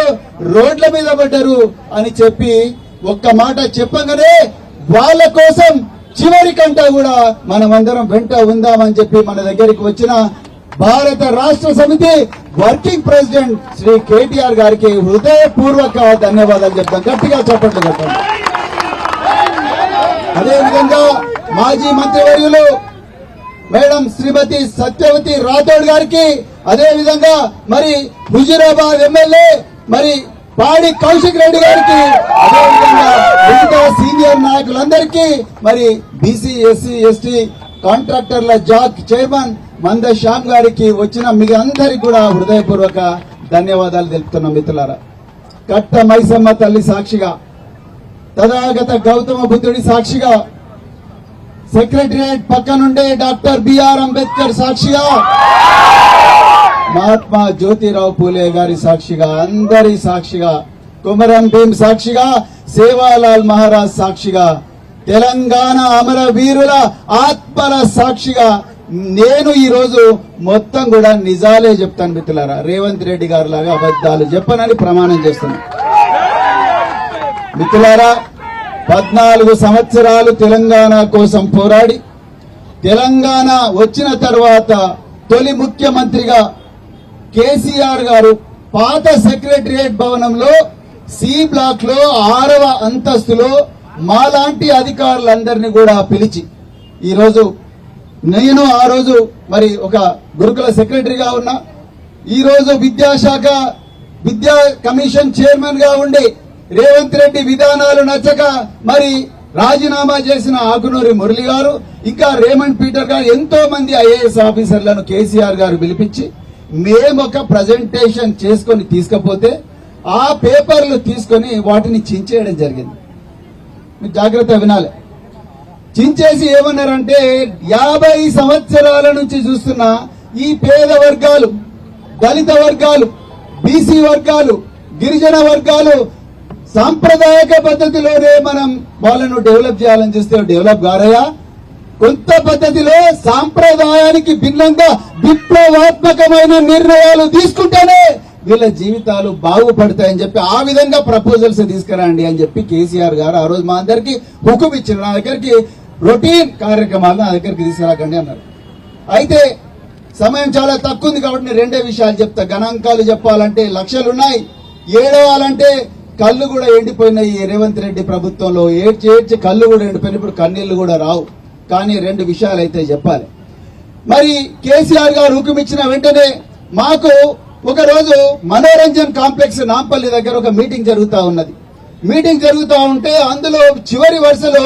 రోడ్ల మీద పడ్డారు అని చెప్పి ఒక్క మాట చెప్పగానే వాళ్ళ కోసం చివరికంటా కూడా మనమందరం వెంట ఉందామని చెప్పి మన దగ్గరికి వచ్చిన భారత రాష్ట్ర సమితి వర్కింగ్ ప్రెసిడెంట్ శ్రీ కేటీఆర్ గారికి హృదయపూర్వక ధన్యవాదాలు చెప్తాం. గట్టిగా చప్పట్లు కొట్టండి. అదేవిధంగా మాజీ మంత్రివర్యులు మేడం శ్రీమతి సత్యవతి రాథోడ్ గారికి, అదేవిధంగా మరి హుజూరాబాద్ ఎమ్మెల్యే మరి పాడి కౌశిక్ రెడ్డి గారికి, అదేవిధంగా మిగతా సీనియర్ నాయకులందరికీ, మరి బీసీ ఎస్సీ ఎస్టీ కాంట్రాక్టర్ల జాక్ చైర్మన్ మంద శ్యామ్ గారికి, వచ్చిన మీ అందరికి కూడా హృదయపూర్వక ధన్యవాదాలు తెలుపుతున్నాం. మిత్రులారా, కట్ట మైసమ్మ తల్లి సాక్షిగా, తథాగత గౌతమ బుద్ధుడి సాక్షిగా, సెక్రటరియట్ పక్కనుండే డాక్టర్ బిఆర్ అంబేద్కర్ సాక్షిగా, మహాత్మా జ్యోతిరావు పూలే గారి సాక్షిగా, అందరి సాక్షిగా, కుమరం భీం సాక్షిగా, సేవాలాల్ మహారాజ్ సాక్షిగా, తెలంగాణ అమర వీరుల ఆత్మల సాక్షిగా నేను ఈ రోజు మొత్తం కూడా నిజాలే చెప్తాను మిత్రులారా. రేవంత్ రెడ్డి గారి లాగా అబద్ధాలు చెప్పనని ప్రమాణం చేస్తున్నాను. మిత్రులారా, 14 సంవత్సరాలు తెలంగాణ కోసం పోరాడి తెలంగాణ వచ్చిన తర్వాత తొలి ముఖ్యమంత్రిగా కేసీఆర్ గారు పాత సెక్రటరియట్ భవనంలో సి బ్లాక్ లో 6వ అంతస్తులో మాలాంటి అధికారులందరినీ కూడా పిలిచి, ఈరోజు నేను ఆ రోజు మరి ఒక గురుకుల సెక్రటరీగా ఉన్నా, ఈ రోజు విద్యాశాఖ విద్యా కమిషన్ చైర్మన్ గా ఉండి రేవంత్ రెడ్డి విధానాలు నచ్చక మరి రాజీనామా చేసిన ఆకునూరి మురళి గారు, ఇంకా రేమండ్ పీటర్ గారు, ఎంతో మంది ఐఏఎస్ ఆఫీసర్లను కేసీఆర్ గారు పిలిపించి మేము ఒక ప్రజెంటేషన్ చేసుకొని తీసుకపోతే ఆ పేపర్లు తీసుకొని వాటిని చించేయడం జరిగింది. మీరు జాగ్రత్త వినాలి. చించేసి ఏమన్నారంటే 50 సంవత్సరాల నుంచి చూస్తున్న ఈ పేద వర్గాలు, దళిత వర్గాలు, బీసీ వర్గాలు, గిరిజన వర్గాలు సాంప్రదాయక పద్ధతిలోనే మనం వాళ్ళను డెవలప్ చేయాలని చూస్తే డెవలప్ గారయ్యా, కొత్త పద్ధతిలో సాంప్రదాయానికి భిన్నంగా విప్లవాత్మకమైన నిర్ణయాలు తీసుకుంటేనే వీళ్ళ జీవితాలు బాగుపడతాయని చెప్పి ఆ విధంగా ప్రపోజల్స్ తీసుకురండి అని చెప్పి కేసీఆర్ గారు ఆ రోజు మా అందరికి హుకుం ఇచ్చారు. నా దగ్గరికి రొటీన్ కార్యక్రమాలు నా దగ్గరికి తీసుకురాకండి అన్నారు. అయితే సమయం చాలా తక్కువ ఉంది కాబట్టి నేను 2 విషయాలు చెప్తా. గణాంకాలు చెప్పాలంటే లక్షలున్నాయి, ఏడవాలంటే కళ్ళు కూడా ఎండిపోయినాయి. రేవంత్ రెడ్డి ప్రభుత్వంలో ఏడ్చి కళ్ళు కూడా ఎండిపోయినాయి, ఇప్పుడు కన్నీళ్లు కూడా రావు. కానీ 2 విషయాలు అయితే చెప్పాలి. మరి కేసీఆర్ గారు హుకుం ఇచ్చిన వెంటనే మాకు ఒక రోజు మనోరంజన్ కాంప్లెక్స్ నాంపల్లి దగ్గర ఒక మీటింగ్ జరుగుతా ఉన్నది. మీటింగ్ జరుగుతూ ఉంటే అందులో చివరి వరుసలో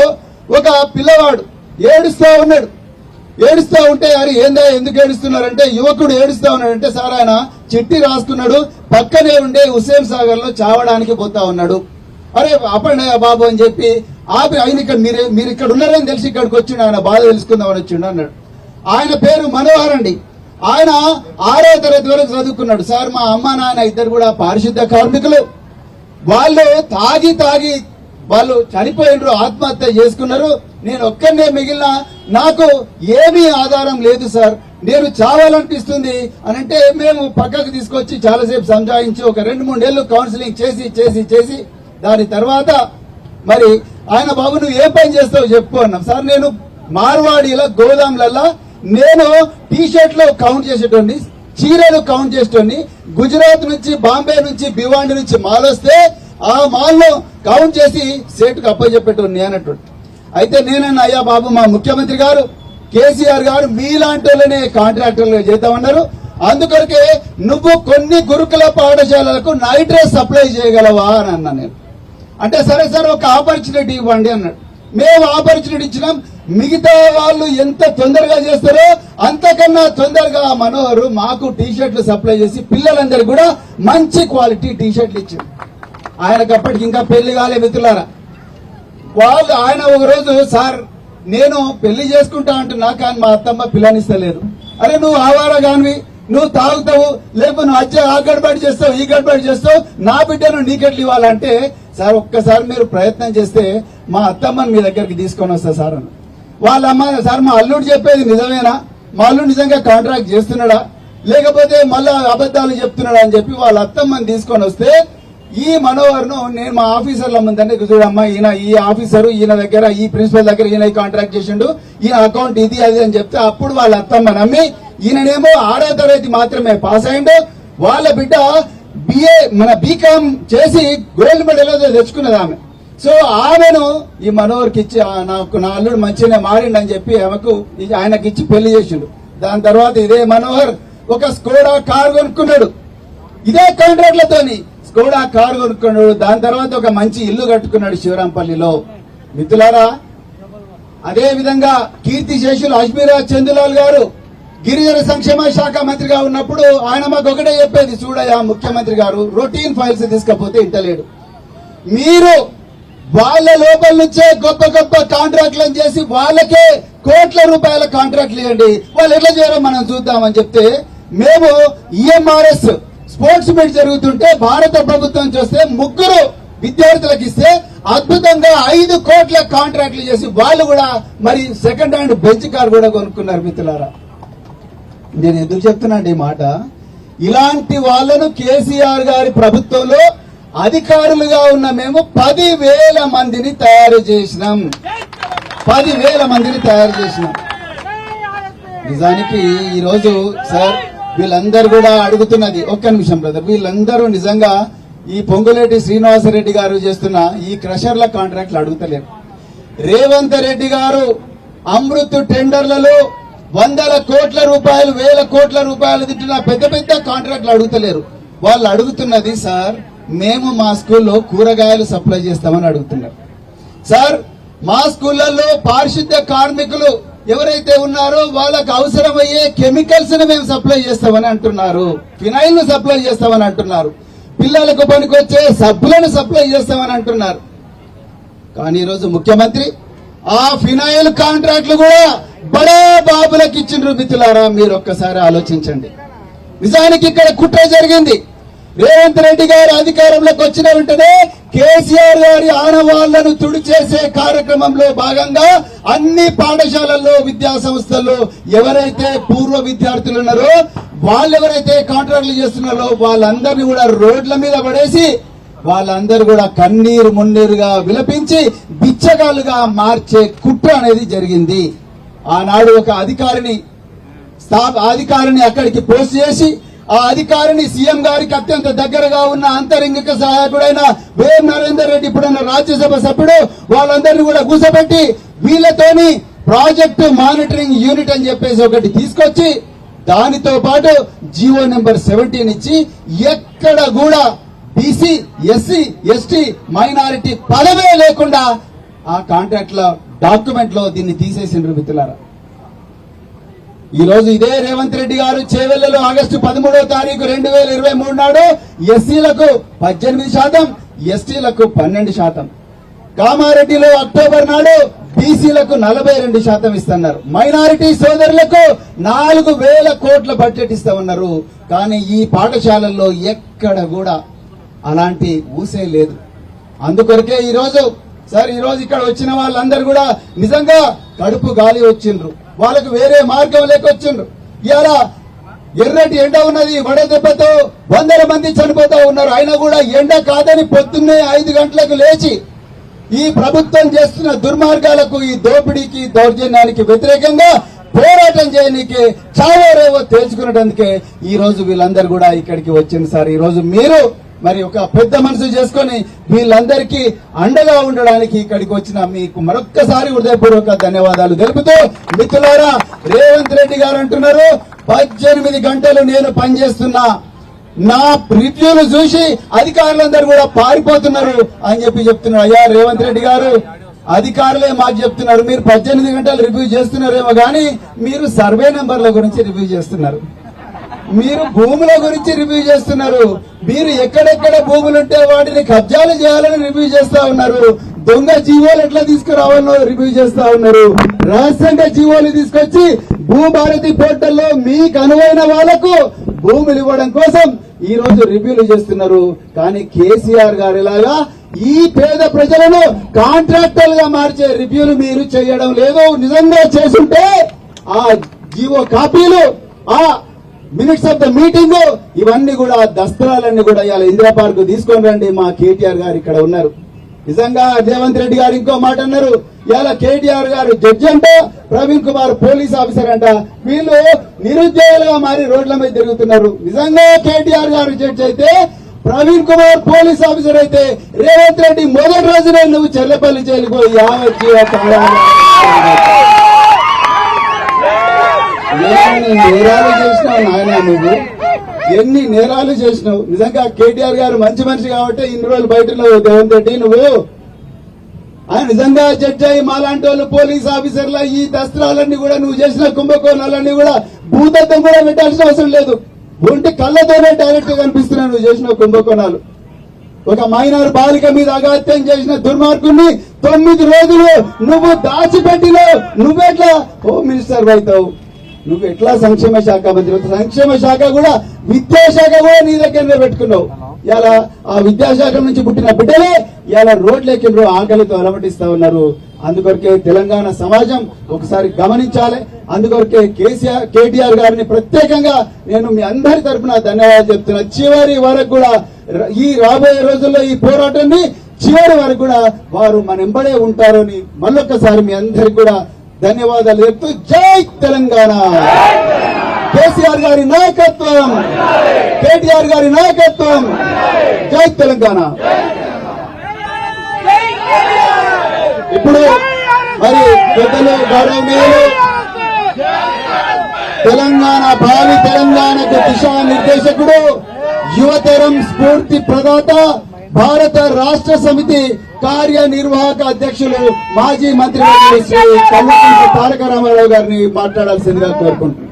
ఒక పిల్లవాడు ఏడుస్తా ఉన్నాడు. ఏడుస్తా ఉంటే అరే ఏందా ఎందుకు ఏడుస్తున్నారంటే, యువకుడు ఏడుస్తా ఉన్నాడంటే సార్ ఆయన చిట్టి రాసుకున్నాడు, పక్కనే ఉండే హుస్సేన్ సాగర్ లో చావడానికి పోతా ఉన్నాడు. అరే అపండయ్య బాబు అని చెప్పి ఆపి ఆయన ఇక్కడ మీరు ఇక్కడ ఉన్నారని తెలిసి ఇక్కడికి వచ్చిండు, ఆయన బాధ తెలుసుకుందామని వచ్చిండు అన్నాడు. ఆయన పేరు మనోహర్ అండి. ఆయన 6వ తరగతి వరకు చదువుకున్నాడు. సార్ మా అమ్మ నాన్న ఇద్దరు కూడా పారిశుద్ధ కార్మికులు, వాళ్ళు తాగి వాళ్ళు చనిపోయినరు, ఆత్మహత్య చేసుకున్నారు. నేను ఒక్కనే మిగిలిన, నాకు ఏమీ ఆధారం లేదు సార్, నేను చావాలనిపిస్తుంది అని అంటే మేము పక్కకు తీసుకొచ్చి చాలాసేపు సంజాయించి ఒక 2-3 ఏళ్లు కౌన్సిలింగ్ చేసి దాని తర్వాత మరి ఆయన బాబు నువ్వు ఏ పని చేస్తావు చెప్పు అన్నాం. సార్ నేను మార్వాడీల గోదాంలల్లా నేను టీషర్ట్లు కౌంట్ చేసేటోని, చీరలు కౌంట్ చేసేటోని, గుజరాత్ నుంచి బాంబే నుంచి భివాండి నుంచి మాల్ వస్తే ఆ మాల్లో కౌంట్ చేసి సేటుకు అప్పచెప్పేటోని అన్నట్టు. అయితే నేనన్నా అయ్యా బాబు మా ముఖ్యమంత్రి గారు కేసీఆర్ గారు మీలాంటి వాళ్ళనే కాంట్రాక్టర్లు చేద్దామన్నారు, అందుకొరకే నువ్వు కొన్ని గురుకుల పాఠశాలలకు నైట్ డ్రెస్ సప్లై చేయగలవా అని అన్నా నేను. అంటే సరే సార్ ఒక ఆపర్చునిటీ ఇవ్వండి అన్నాడు. మేము ఆపర్చునిటీ ఇచ్చినాం, మిగతా వాళ్ళు ఎంత తొందరగా చేస్తారో అంతకన్నా తొందరగా మనోహర్ మాకు టీషర్ట్లు సప్లై చేసి పిల్లలందరికీ కూడా మంచి క్వాలిటీ టీషర్ట్లు ఇచ్చాడు. ఆయనకు అప్పటికి ఇంకా పెళ్లి కాలే మిత్రులారా. ఆయన ఒక రోజు సార్ నేను పెళ్లి చేసుకుంటా అంటున్నా కానీ మా అత్తమ్మ పిల్లనిస్తలేదు. అరే నువ్వు ఆవారగానివి, నువ్వు తాగుతావు, లేకపోతే నువ్వు వచ్చే ఆ గడబడి చేస్తావు ఈ గడబడి చేస్తావు, నా బిడ్డను నీకెట్లు ఇవ్వాలంటే సార్ ఒక్కసారి మీరు ప్రయత్నం చేస్తే మా అత్తమ్మని మీ దగ్గరికి తీసుకొని వస్తా సార్ అని. వాళ్ళ అమ్మ సార్ మా అల్లుడు చెప్పేది నిజమేనా, మా అల్లుడు నిజంగా కాంట్రాక్ట్ చేస్తున్నాడా లేకపోతే మళ్ళా అబద్ధాలు చెప్తున్నాడా అని చెప్పి వాళ్ళ అత్తమ్మని తీసుకొని వస్తే ఈ మనోహర్ను నేను మా ఆఫీసర్ల ముందంటే చూడమ్మా ఈయన ఈ ఆఫీసరు ఈయన దగ్గర ఈ ప్రిన్సిపల్ దగ్గర ఈయన కాంట్రాక్ట్ చేసిండు ఈయన అకౌంట్ ఇది అది అని చెప్తే అప్పుడు వాళ్ళ అత్తమ్మ నమ్మి ఈయననేమో 6వ తరగతి మాత్రమే పాస్ అయిండు. వాళ్ళ బిడ్డ బీకామ్ చేసి గోల్డ్ మెడల్ తెచ్చుకున్నది ఆమె. సో ఆమెను ఈ మనోహర్కి ఇచ్చి నాకు నా అల్లుడు మంచిగానే మారిండని చెప్పి ఆయనకి ఇచ్చి పెళ్లి చేసిండు. దాని తర్వాత ఇదే మనోహర్ ఒక స్కోడా కార్ కొనుక్కున్నాడు. ఇదే కాంట్రాక్ట్లతోని స్కోడా కార్ కొనుక్కున్నాడు. దాని తర్వాత ఒక మంచి ఇల్లు కట్టుకున్నాడు శివరాంపల్లిలో. మిత్రులారా, అదే విధంగా కీర్తిశేషులు అజ్మీరాజ్ చందులాల్ గారు గిరిజన సంక్షేమ శాఖ మంత్రిగా ఉన్నప్పుడు ఆయన మాకు ఒకటే చెప్పేది, చూడయా ముఖ్యమంత్రి గారు రొటీన్ ఫైల్స్ తీసుకపోతే ఇంటలేడు, మీరు వాళ్ళ లోపల నుంచే గొప్ప గొప్ప కాంట్రాక్ట్లను చేసి వాళ్ళకే కోట్ల రూపాయల కాంట్రాక్ట్లు ఇవ్వండి, వాళ్ళు ఎట్లా చేయరో మనం చూద్దామని చెప్తే మేము ఈఎంఆర్ఎస్ స్పోర్ట్స్ మీట్ జరుగుతుంటే భారత ప్రభుత్వం చూస్తే 3 విద్యార్థులకు ఇస్తే అద్భుతంగా 5 కోట్ల కాంట్రాక్ట్లు చేసి వాళ్ళు కూడా మరి సెకండ్ హ్యాండ్ బెంచ్ కార్ కూడా కొనుక్కున్నారు. మిత్రులారా, నేను ఎందుకు చెప్తున్నాండి ఈ మాట, ఇలాంటి వాళ్ళను కేసీఆర్ గారి ప్రభుత్వంలో అధికారులుగా ఉన్న మేము 10,000 మందిని తయారు చేసినాం. 10,000 మందిని తయారు చేసినాం. నిజానికి ఈరోజు సార్ వీళ్ళందరూ కూడా అడుగుతున్నది, ఒక్క నిమిషం బ్రదర్, వీళ్ళందరూ నిజంగా ఈ పొంగులేటి శ్రీనివాసరెడ్డి గారు చేస్తున్న ఈ క్రషర్ల కాంట్రాక్ట్లు అడుగుతలేరు. రేవంత్ రెడ్డి గారు అమృత్ టెండర్లలో 100 కోట్ల రూపాయలు 1000 కోట్ల రూపాయలు తిట్టిన పెద్ద పెద్ద కాంట్రాక్ట్లు అడుగుతలేరు. వాళ్ళు అడుగుతున్నది, సార్ మేము మా స్కూల్లో కూరగాయలు సప్లై చేస్తామని అడుగుతున్నారు. సార్ మా స్కూళ్లలో పారిశుద్ధ్య కార్మికులు ఎవరైతే ఉన్నారో వాళ్ళకు అవసరమయ్యే కెమికల్స్ ను మేము సప్లై చేస్తామని అంటున్నారు, ఫినైల్ ను సప్లై చేస్తామని అంటున్నారు, పిల్లలకు పనికొచ్చే సబ్బులను సప్లై చేస్తామని అంటున్నారు. కానీ ఈరోజు ముఖ్యమంత్రి ఆ ఫినైల్ కాంట్రాక్ట్లు కూడా బడా బాబులకు ఇచ్చిండ్రు. మిత్రులారా, మీరు ఒక్కసారి ఆలోచించండి. నిజానికి ఇక్కడ కుట్ర జరిగింది. రేవంత్ రెడ్డి గారు అధికారంలోకి వచ్చిన వెంటనే కేసీఆర్ గారి ఆనవాళ్లను తుడిచేసే కార్యక్రమంలో భాగంగా అన్ని పాఠశాలల్లో విద్యా సంస్థల్లో ఎవరైతే పూర్వ విద్యార్థులు ఉన్నారో వాళ్ళు ఎవరైతే కాంట్రాక్టులు చేస్తున్నారో వాళ్ళందరినీ కూడా రోడ్ల మీద పడేసి వాళ్ళందరూ కూడా కన్నీరు మున్నీరుగా విలపించి బిచ్చగాలుగా మార్చే కుట్ర అనేది జరిగింది. ఆనాడు ఒక అధికారిని అక్కడికి పోస్ట్ చేసి ఆ అధికారిని సీఎం గారికి అత్యంత దగ్గరగా ఉన్న అంతరంగిక సహాయకుడైన వేం నరేందర్ రెడ్డి ఇప్పుడున్న రాజ్యసభ సభ్యుడు వాళ్ళందరినీ కూడా కూర్చోబెట్టి వీళ్ళతోని ప్రాజెక్టు మానిటరింగ్ యూనిట్ అని చెప్పేసి ఒకటి తీసుకొచ్చి దానితో పాటు జీవో నెంబర్ 17 ఇచ్చి ఎక్కడ కూడా బీసీ ఎస్సీ ఎస్టీ మైనారిటీ పదవే లేకుండా ఆ కాంట్రాక్ట్ లో డాక్యుమెంట్ లో దీన్ని తీసేసిండ్రు. మిత్రులారా, ఈ రోజు ఇదే రేవంత్ రెడ్డి గారు చేవెళ్లలో ఆగస్టు 13వ తారీఖు 2023 నాడు ఎస్సీలకు 18%, ఎస్టీలకు 12%, కామారెడ్డిలో అక్టోబర్ నాడు బీసీలకు 42% ఇస్తున్నారు, మైనారిటీ సోదరులకు 4,000 కోట్ల బడ్జెట్ ఇస్తామన్నారు. కానీ ఈ పాఠశాలల్లో ఎక్కడ కూడా అలాంటి ఊసే లేదు. అందుకొరకే ఈరోజు ఇక్కడ వచ్చిన వాళ్ళందరూ కూడా నిజంగా కడుపు గాలి వచ్చిండ్రు, వాళ్ళకు వేరే మార్గం లేకొచ్చిండ్రు. ఇవాళ ఎర్రటి ఎండ ఉన్నది, వడదెబ్బతో 100 మంది చనిపోతా ఉన్నారు. అయినా కూడా ఎండ కాదని పొద్దున్నే 5 గంటలకు లేచి ఈ ప్రభుత్వం చేస్తున్న దుర్మార్గాలకు, ఈ దోపిడీకి దౌర్జన్యానికి వ్యతిరేకంగా పోరాటం చేయడానికి చావోరేవో తేల్చుకునేందుకే ఈ రోజు వీళ్ళందరూ కూడా ఇక్కడికి వచ్చింది. సార్ ఈ రోజు మీరు మరి ఒక పెద్ద మనసు చేసుకుని వీళ్ళందరికీ అండగా ఉండడానికి ఇక్కడికి వచ్చిన మీకు మరొక్కసారి హృదయపూర్వక ధన్యవాదాలు తెలుపుతూ, మిత్రులారా, రేవంత్ రెడ్డి గారు అంటున్నారు 18 గంటలు నేను పనిచేస్తున్నా, నా రివ్యూలు చూసి అధికారులందరూ కూడా పారిపోతున్నారు అని చెప్తున్నారు. అయ్యా రేవంత్ రెడ్డి గారు, అధికారులే మాకు చెప్తున్నారు మీరు 18 గంటలు రివ్యూ చేస్తున్నారేమో కానీ మీరు సర్వే నెంబర్ల గురించి రివ్యూ చేస్తున్నారు, మీరు భూముల గురించి రివ్యూ చేస్తున్నారు, మీరు ఎక్కడెక్కడ భూములుంటే వాటిని కబ్జాలు చేయాలని రివ్యూ చేస్తా ఉన్నారు, దొంగ జీవోలు ఎట్లా తీసుకురావాలో రివ్యూ చేస్తా ఉన్నారు, రహస్యంగా జీవోలు తీసుకొచ్చి భూభారతి పోర్టల్లో మీకు అనువైన వాళ్లకు భూములు ఇవ్వడం కోసం ఈ రోజు రివ్యూలు చేస్తున్నారు. కానీ కేసీఆర్ గారు ఇలాగా ఈ పేద ప్రజలను కాంట్రాక్టర్లుగా మార్చే రివ్యూలు మీరు చేయడం లేదు. నిజంగా చేసుంటే ఆ జీవో కాపీలు, ఆ మినిట్స్ ఆఫ్ ద మీటింగ్, ఇవన్నీ కూడా దస్త్రాలన్నీ కూడా ఇవాళ ఇందిరా పార్క్ తీసుకొని రండి. మా కేటీఆర్ గారు ఇక్కడ ఉన్నారు. నిజంగా రేవంత్ రెడ్డి గారు ఇంకో మాట అన్నారు, ఇవాళ కేటీఆర్ గారు జడ్జి అంట, ప్రవీణ్ కుమార్ పోలీస్ ఆఫీసర్ అంట. వీళ్ళు నిరుద్యోగులుగా మారి రోడ్ల మీద తిరుగుతున్నారు. నిజంగా కేటీఆర్ గారు జడ్జి అయితే, ప్రవీణ్ కుమార్ పోలీస్ ఆఫీసర్ అయితే, రేవంత్ రెడ్డి మొదటి రోజునే నువ్వు చెల్లపల్లి జైలుకు పోయి ఎన్ని నేరాలు చేసినావు నాయన, నువ్వు ఎన్ని నేరాలు చేసినావు. నిజంగా కేటీఆర్ గారు మంచి మనిషి కాబట్టి ఇన్ని రోజులు బయట రేవంత్ రెడ్డి నువ్వు ఆయన నిజంగా జడ్జి అయ్యి మాలాంటి వాళ్ళు పోలీస్ ఆఫీసర్ల ఈ దస్త్రాలన్నీ కూడా నువ్వు చేసిన కుంభకోణాలన్నీ కూడా భూతత్వం కూడా పెట్టాల్సిన అవసరం లేదు. ఒంటి కళ్ళతోనే డైరెక్ట్ గా కనిపిస్తున్నాయి నువ్వు చేసిన కుంభకోణాలు. ఒక మైనర్ బాలిక మీద అగాత్యం చేసిన దుర్మార్గుని 9 రోజులు నువ్వు దాచిపెట్టినావు. నువ్వెట్లా హోమ్ మినిస్టర్ అవుతావు? నువ్వు ఎట్లా సంక్షేమ శాఖ మంత్రి? సంక్షేమ శాఖ కూడా విద్యాశాఖ కూడా నీ దగ్గరనే పెట్టుకున్నావు. ఇలా ఆ విద్యాశాఖ నుంచి పుట్టిన బిడ్డలే ఇలా రోడ్లెక్కిన ఆకలితో అలమటిస్తా ఉన్నారు. అందుకొరకే తెలంగాణ సమాజం ఒకసారి గమనించాలి. అందుకొరకే కేటీఆర్ గారిని ప్రత్యేకంగా నేను మీ అందరి తరఫున ధన్యవాదాలు చెప్తున్నా. చివరి వరకు కూడా ఈ రాబోయే రోజుల్లో ఈ పోరాటాన్ని చివరి వరకు కూడా వారు మన ఎంబడే ఉంటారని మళ్ళొక్కసారి మీ అందరికి కూడా ధన్యవాదాలు చెప్తూ జై తెలంగాణ. కేసీఆర్ గారి నాయకత్వం, కేటీఆర్ గారి నాయకత్వం, జై తెలంగాణ. ఇప్పుడు మరి పెద్దలు గౌరవనీయులు తెలంగాణ భావి తెలంగాణకు దిశానిర్దేశకుడు, యువతరం స్ఫూర్తి ప్రదాత, భారత రాష్ట్ర సమితి కార్యనిర్వాహక అధ్యక్షులు, మాజీ మంత్రి శ్రీ కల్వకుంట్ల తారక రామారావు గారిని మాట్లాడాల్సిందిగా కోరుకుంటున్నాను.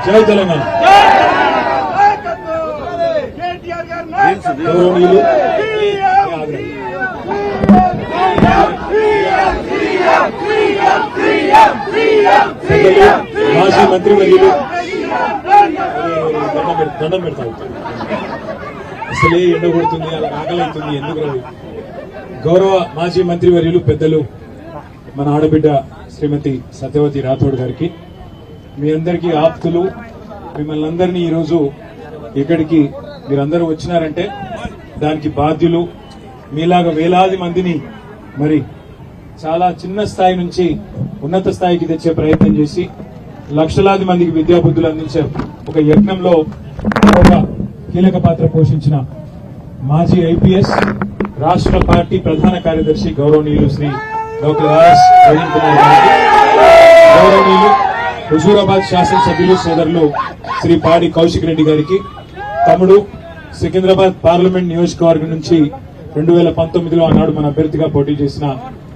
జై తెలంగాణ. గౌరవనీయులు మాజీ మంత్రివర్యులు, దండం పెడతావు అసలే ఎండ కొడుతుంది, అలా ఆకలి అవుతుంది, ఎందుకు రవి. గౌరవ మాజీ మంత్రివర్యులు పెద్దలు మన ఆడబిడ్డ శ్రీమతి సత్యవతి రాథోడ్ గారికి, మీ అందరికీ ఆప్తులు, మిమ్మల్ని అందరినీ ఈరోజు ఇక్కడికి మీరందరూ వచ్చినారంటే దానికి బాధ్యులు. మీలాగా వేలాది మందిని మరి చాలా చిన్న స్థాయి నుంచి ఉన్నత స్థాయికి తెచ్చే ప్రయత్నం చేసి లక్షలాది మందికి విద్యాబుద్ధులు అందించే ఒక యజ్ఞంలో ఒక కీలక పాత్ర పోషించిన మాజీ ఐపీఎస్ రాష్ట్ర పార్టీ ప్రధాన కార్యదర్శి గౌరవనీయులు శ్రీ డాక్టర్ ఆర్ఎస్ ప్రవీణ్ కుమార్ గారికి, గౌరవనీయులు హుజూరాబాద్ శాసనసభ్యులు సోదరులు శ్రీ పాడి కౌశిక్ రెడ్డి గారికి, తమ్ముడు సికింద్రాబాద్ పార్లమెంట్ నియోజకవర్గం నుంచి 2019లో ఆనాడు మన అభ్యర్థిగా పోటీ చేసిన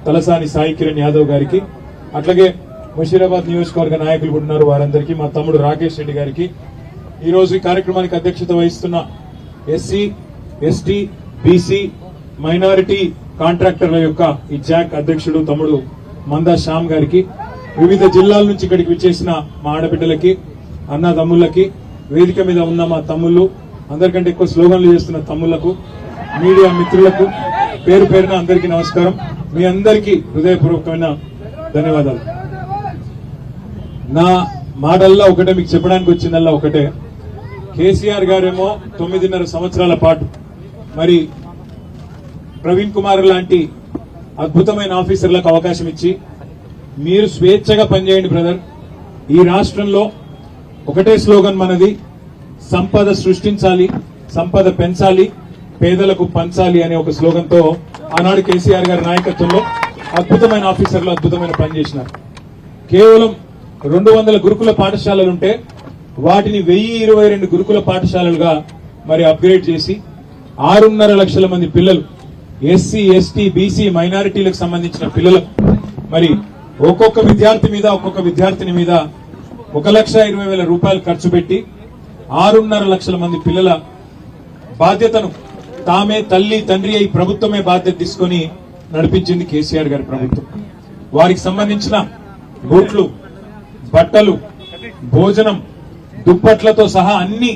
తలసాని సాయి కిరణ్ యాదవ్ గారికి, అట్లాగే ముషీరాబాద్ నియోజకవర్గ నాయకులు కూడా ఉన్నారు, వారందరికీ, మా తమ్ముడు రాకేష్ రెడ్డి గారికి, ఈ రోజు ఈ కార్యక్రమానికి అధ్యక్షత వహిస్తున్న ఎస్సీ, ఎస్టీ, బీసీ, మైనారిటీ కాంట్రాక్టర్ల యొక్క ఈ జాక్ అధ్యక్షుడు తమ్ముడు మందా శ్యామ్ గారికి, వివిధ జిల్లాల నుంచి ఇక్కడికి విచ్చేసిన మా ఆడబిడ్డలకి, అన్నదమ్ములకి, వేదిక మీద ఉన్న మా తమ్ముళ్ళు, అందరికంటే ఎక్కువ స్లోగన్లు చేస్తున్న తమ్ముళ్లకు, మీడియా మిత్రులకు పేరు పేరున అందరికీ నమస్కారం. మీ అందరికీ హృదయపూర్వకమైన ధన్యవాదాలు. నా మాటల్లో ఒకటే, మీకు చెప్పడానికి వచ్చిందల్లా ఒకటే, కేసీఆర్ గారేమో 9.5 సంవత్సరాల పాటు మరి ప్రవీణ్ కుమార్ లాంటి అద్భుతమైన ఆఫీసర్లకు అవకాశం ఇచ్చి మీరు స్వేచ్ఛగా పనిచేయండి బ్రదర్, ఈ రాష్ట్రంలో ఒకటే స్లోగన్ మనది, సంపద సృష్టించాలి, సంపద పెంచాలి, పేదలకు పంచాలి అనే ఒక స్లోగన్ తో ఆనాడు కేసీఆర్ గారి నాయకత్వంలో అద్భుతమైన ఆఫీసర్లు అద్భుతమైన పని చేసినారు. కేవలం 200 గురుకుల పాఠశాలలుంటే వాటిని 1022 గురుకుల పాఠశాలలుగా మరి అప్గ్రేడ్ చేసి 6.5 లక్షల మంది పిల్లలు, ఎస్సీ, ఎస్టీ, బీసీ, మైనారిటీలకు సంబంధించిన పిల్లలకు మరి ఒక్కొక్క విద్యార్థి మీద, ఒక్కొక్క విద్యార్థిని మీద 1,20,000 రూపాయలు ఖర్చు పెట్టి 6.5 లక్షల మంది పిల్లల బాధ్యతను తామే తల్లి తండ్రి అయి ప్రభుత్వమే బాధ్యత తీసుకుని నడిపించింది కేసీఆర్ గారి ప్రభుత్వం. వారికి సంబంధించిన బూట్లు, బట్టలు, భోజనం, దుప్పట్లతో సహా అన్ని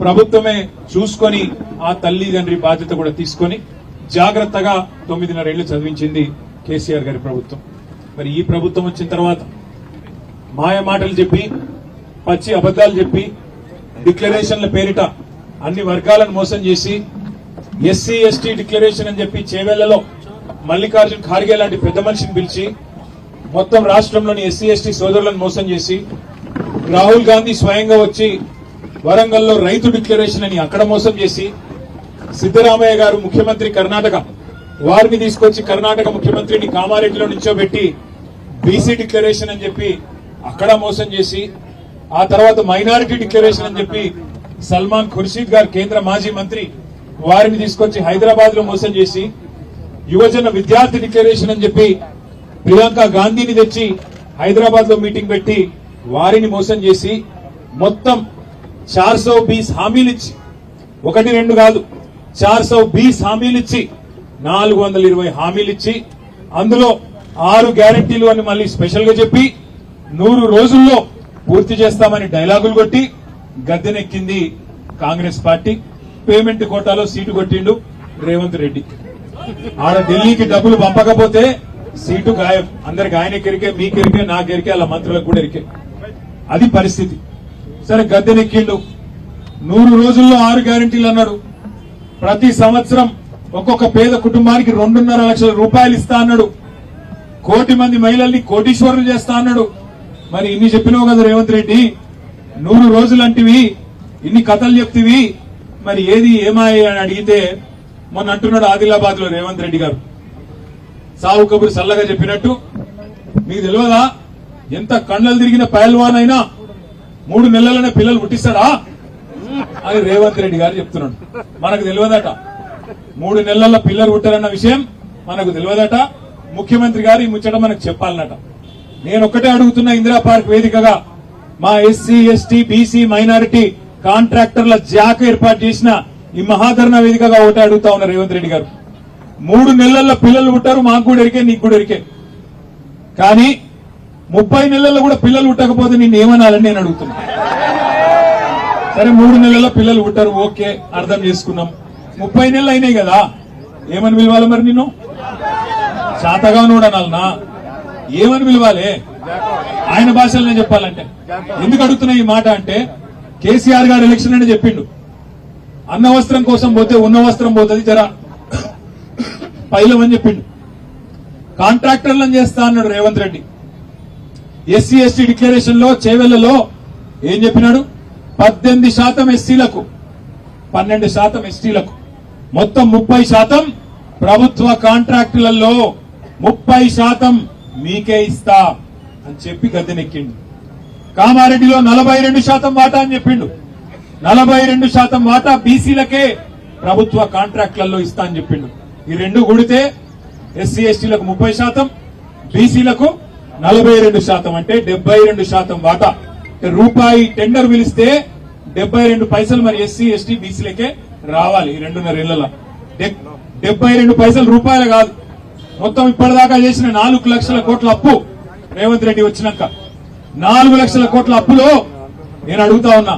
ప్రభుత్వమే చూసుకొని ఆ తల్లి తండ్రి బాధ్యత కూడా తీసుకొని జాగ్రత్తగా 9.5 ఏళ్లు చదివించింది కేసీఆర్ గారి ప్రభుత్వం. మరి ఈ ప్రభుత్వం వచ్చిన తర్వాత మాయ మాటలు చెప్పి పచ్చి అబద్దాలు చెప్పి డిక్లరేషన్ల పేరిట అన్ని వర్గాలను మోసం చేసి ఎస్సీ ఎస్టీ డిక్లరేషన్ అని చెప్పి చేవెళ్లలో మల్లికార్జున్ ఖార్గే లాంటి పెద్ద మనిషిని పిలిచి మొత్తం రాష్ట్రంలోని ఎస్సీ ఎస్టీ సోదరులను మోసం చేసి రాహుల్ గాంధీ స్వయంగా వచ్చి వరంగల్లో రైతు డిక్లరేషన్ అని అక్కడ మోసం చేసి సిద్దరామయ్య గారు ముఖ్యమంత్రి కర్ణాటక వారిని తీసుకొచ్చి కర్ణాటక ముఖ్యమంత్రిని కామారెడ్డిలో నిల్చోబెట్టి బీసీ డిక్లరేషన్ అని చెప్పి అక్కడ మోసం చేసి ఆ తర్వాత మైనారిటీ డిక్లరేషన్ అని చెప్పి సల్మాన్ ఖుర్షీద్ గారు కేంద్ర మాజీ మంత్రి వారిని తీసుకొచ్చి హైదరాబాద్ లో మోసం చేసి యువజన విద్యార్థి డిక్లరేషన్ అని చెప్పి ప్రియాంక గాంధీని తెచ్చి హైదరాబాద్ లో మీటింగ్ పెట్టి వారిని మోసం చేసి మొత్తం 420 హామీలిచ్చి 1-2 కాదు 420 హామీలిచ్చి 420 హామీలిచ్చి అందులో 6 గ్యారెంటీలు అని మళ్ళీ స్పెషల్ గా చెప్పి 100 రోజుల్లో పూర్తి చేస్తామని డైలాగులు కొట్టి గద్దెనెక్కింది కాంగ్రెస్ పార్టీ. పేమెంట్ కోటాలో సీటు కొట్టిండు రేవంత్ రెడ్డి. ఆడ ఢిల్లీకి డబ్బులు పంపకపోతే సీటు గాయం. అందరికి ఆయనకెరికే, మీకెరికే, నాకెరికే, అలా మంత్రులకు కూడా ఎరికే. అది పరిస్థితి. సరే గద్దెనెక్కిండు. 100 రోజుల్లో 6 గ్యారెంటీలు అన్నాడు. ప్రతి సంవత్సరం ఒక్కొక్క పేద కుటుంబానికి 2.5 లక్షల రూపాయలు ఇస్తా అన్నాడు. 1 కోటి మంది మహిళల్ని కోటీశ్వరులు చేస్తా అన్నాడు. మరి ఇన్ని చెప్పినావు కదా రేవంత్ రెడ్డి, 100 రోజులంటివి, ఇన్ని కథలు చెప్తివి, మరి ఏది ఏమాయి అని అడిగితే మొన్న అంటున్నాడు ఆదిలాబాద్ లో రేవంత్ రెడ్డి గారు సావు కబురు సల్లగా చెప్పినట్టు, మీకు తెలియదా ఎంత కండ్లలు తిరిగిన పైల్వాన్ అయినా 3 నెలలనే పిల్లలు పుట్టిస్తాడా అని రేవంత్ రెడ్డి గారు చెప్తున్నాడు. మనకు తెలియదట 3 నెలల పిల్లలు పుట్టారన్న విషయం మనకు తెలియదట. ముఖ్యమంత్రి గారు ఈ ముచ్చట మనకు చెప్పాలన్నట. నేను ఒక్కటే అడుగుతున్నా, ఇందిరా పార్క్ వేదికగా మా ఎస్సీ ఎస్టీ బీసీ మైనారిటీ కాంట్రాక్టర్ల జాక్ ఏర్పాటు చేసిన ఈ మహాధరణ వేదికగా ఒకటే అడుగుతా ఉన్నా రేవంత్ రెడ్డి గారు. 3 నెలల పిల్లలు పుట్టారు, మాకు కూడా ఎరికే, నీకు కూడా ఎరికే. కానీ 30 నెలల్లో కూడా పిల్లలు పుట్టకపోతే నిన్ను ఏమనాలని నేను అడుగుతున్నా. సరే 3 నెలల్లో పిల్లలు పుట్టారు, ఓకే, అర్థం చేసుకున్నాం. 30 నెలలు అయినాయి కదా, ఏమని పిలవాలి మరి నిన్ను? శాతగానోడు అనాలనా? ఏమని పిలవాలి? ఆయన భాషలో నేను చెప్పాలంటే ఎందుకు అడుగుతున్నా ఈ మాట అంటే, కేసీఆర్ గారు ఎలక్షన్ అని చెప్పిండు, అన్న వస్త్రం కోసం పోతే ఉన్న వస్త్రం పోతుంది, జర పైలమని చెప్పిండు. కాంట్రాక్టర్లను చేస్తా అన్నాడు Revanth Reddy. SC ST declaration లో చేవెళ్లలో ఏం చెప్పినాడు? 18% ఎస్సీలకు, 12% ఎస్టీలకు, మొత్తం 30% ప్రభుత్వ కాంట్రాక్టులలో 30% మీకే ఇస్తా అని చెప్పి గద్దెనెక్కిండు. కామారెడ్డిలో 42% వాటా అని చెప్పిండు. 42% వాటా బీసీలకే ప్రభుత్వ కాంట్రాక్టులలో ఇస్తా అని చెప్పిండు. ఈ రెండు కూడితే ఎస్సీ ఎస్టీలకు 30%, బీసీలకు 42%, అంటే 72% వాటా. రూపాయి టెండర్ పిలిస్తే 72 పైసలు మరి ఎస్సీ ఎస్టీ బీసీలకే రావాలి. ఈ 2.5 ఏళ్లలో 72 పైసలు రూపాయలు కాదు, మొత్తం ఇప్పటిదాకా చేసిన 4 లక్షల కోట్ల అప్పు రేవంత్ రెడ్డి వచ్చినాక 4 లక్షల కోట్ల అప్పులో నేను అడుగుతా ఉన్నా,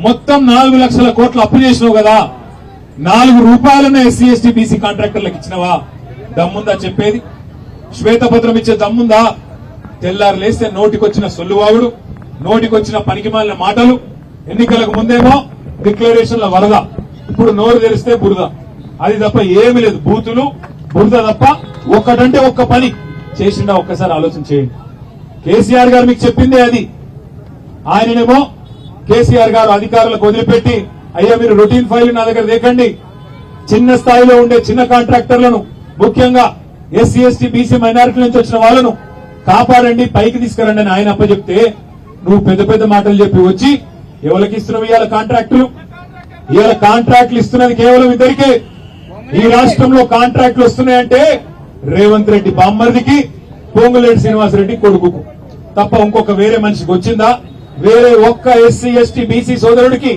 మొత్తం 4 లక్షల కోట్ల అప్పు చేసినావు కదా, 4 రూపాయలన్న ఎస్సీ ఎస్టీ బీసీ కాంట్రాక్టర్లకు ఇచ్చినవా? దమ్ముందా చెప్పేది? శ్వేతపత్రం ఇచ్చే దమ్ముందా? తెల్లారు లేస్తే నోటికొచ్చిన సొల్లువాగుడు, నోటికొచ్చిన పనికిమాలిన మాటలు. ఎన్నికలకు ముందేమో డిక్లరేషన్ల వరద, ఇప్పుడు నోరు తెరిస్తే బురద. అది తప్ప ఏమీ లేదు, బూతులు బురద తప్ప ఒక్కటంటే ఒక్క పని చేసిండా ఒక్కసారి ఆలోచన చేయండి. కేసీఆర్ గారు మీకు చెప్పిందే అది. ఆయననేమో కేసీఆర్ గారు అధికారులకు వదిలిపెట్టి, అయ్యా మీరు రొటీన్ ఫైల్ నా దగ్గర దేకండి, చిన్న స్థాయిలో ఉండే చిన్న కాంట్రాక్టర్లను, ముఖ్యంగా ఎస్సీ ఎస్టీ బీసీ మైనారిటీ నుంచి వచ్చిన వాళ్ళను కాపాడండి, పైకి తీసుకురండి అని ఆయన అప్పచెప్తే నువ్వు పెద్ద పెద్ద మాటలు చెప్పి వచ్చి ఎవరికి ఇస్తున్నావు ఇవాళ కాంట్రాక్టులు? ఇవాళ కాంట్రాక్టులు ఇస్తున్నది కేవలం ఇద్దరికే. ఈ రాష్ట్రంలో కాంట్రాక్టులు వస్తున్నాయంటే రేవంత్ రెడ్డి బామ్మర్దికి, పొంగులేటి శ్రీనివాసరెడ్డి కొడుకుకు తప్ప ఇంకొక వేరే మనిషికి వచ్చిందా? వేరే ఒక్క ఎస్సీ ఎస్టీ బీసీ సోదరుడికి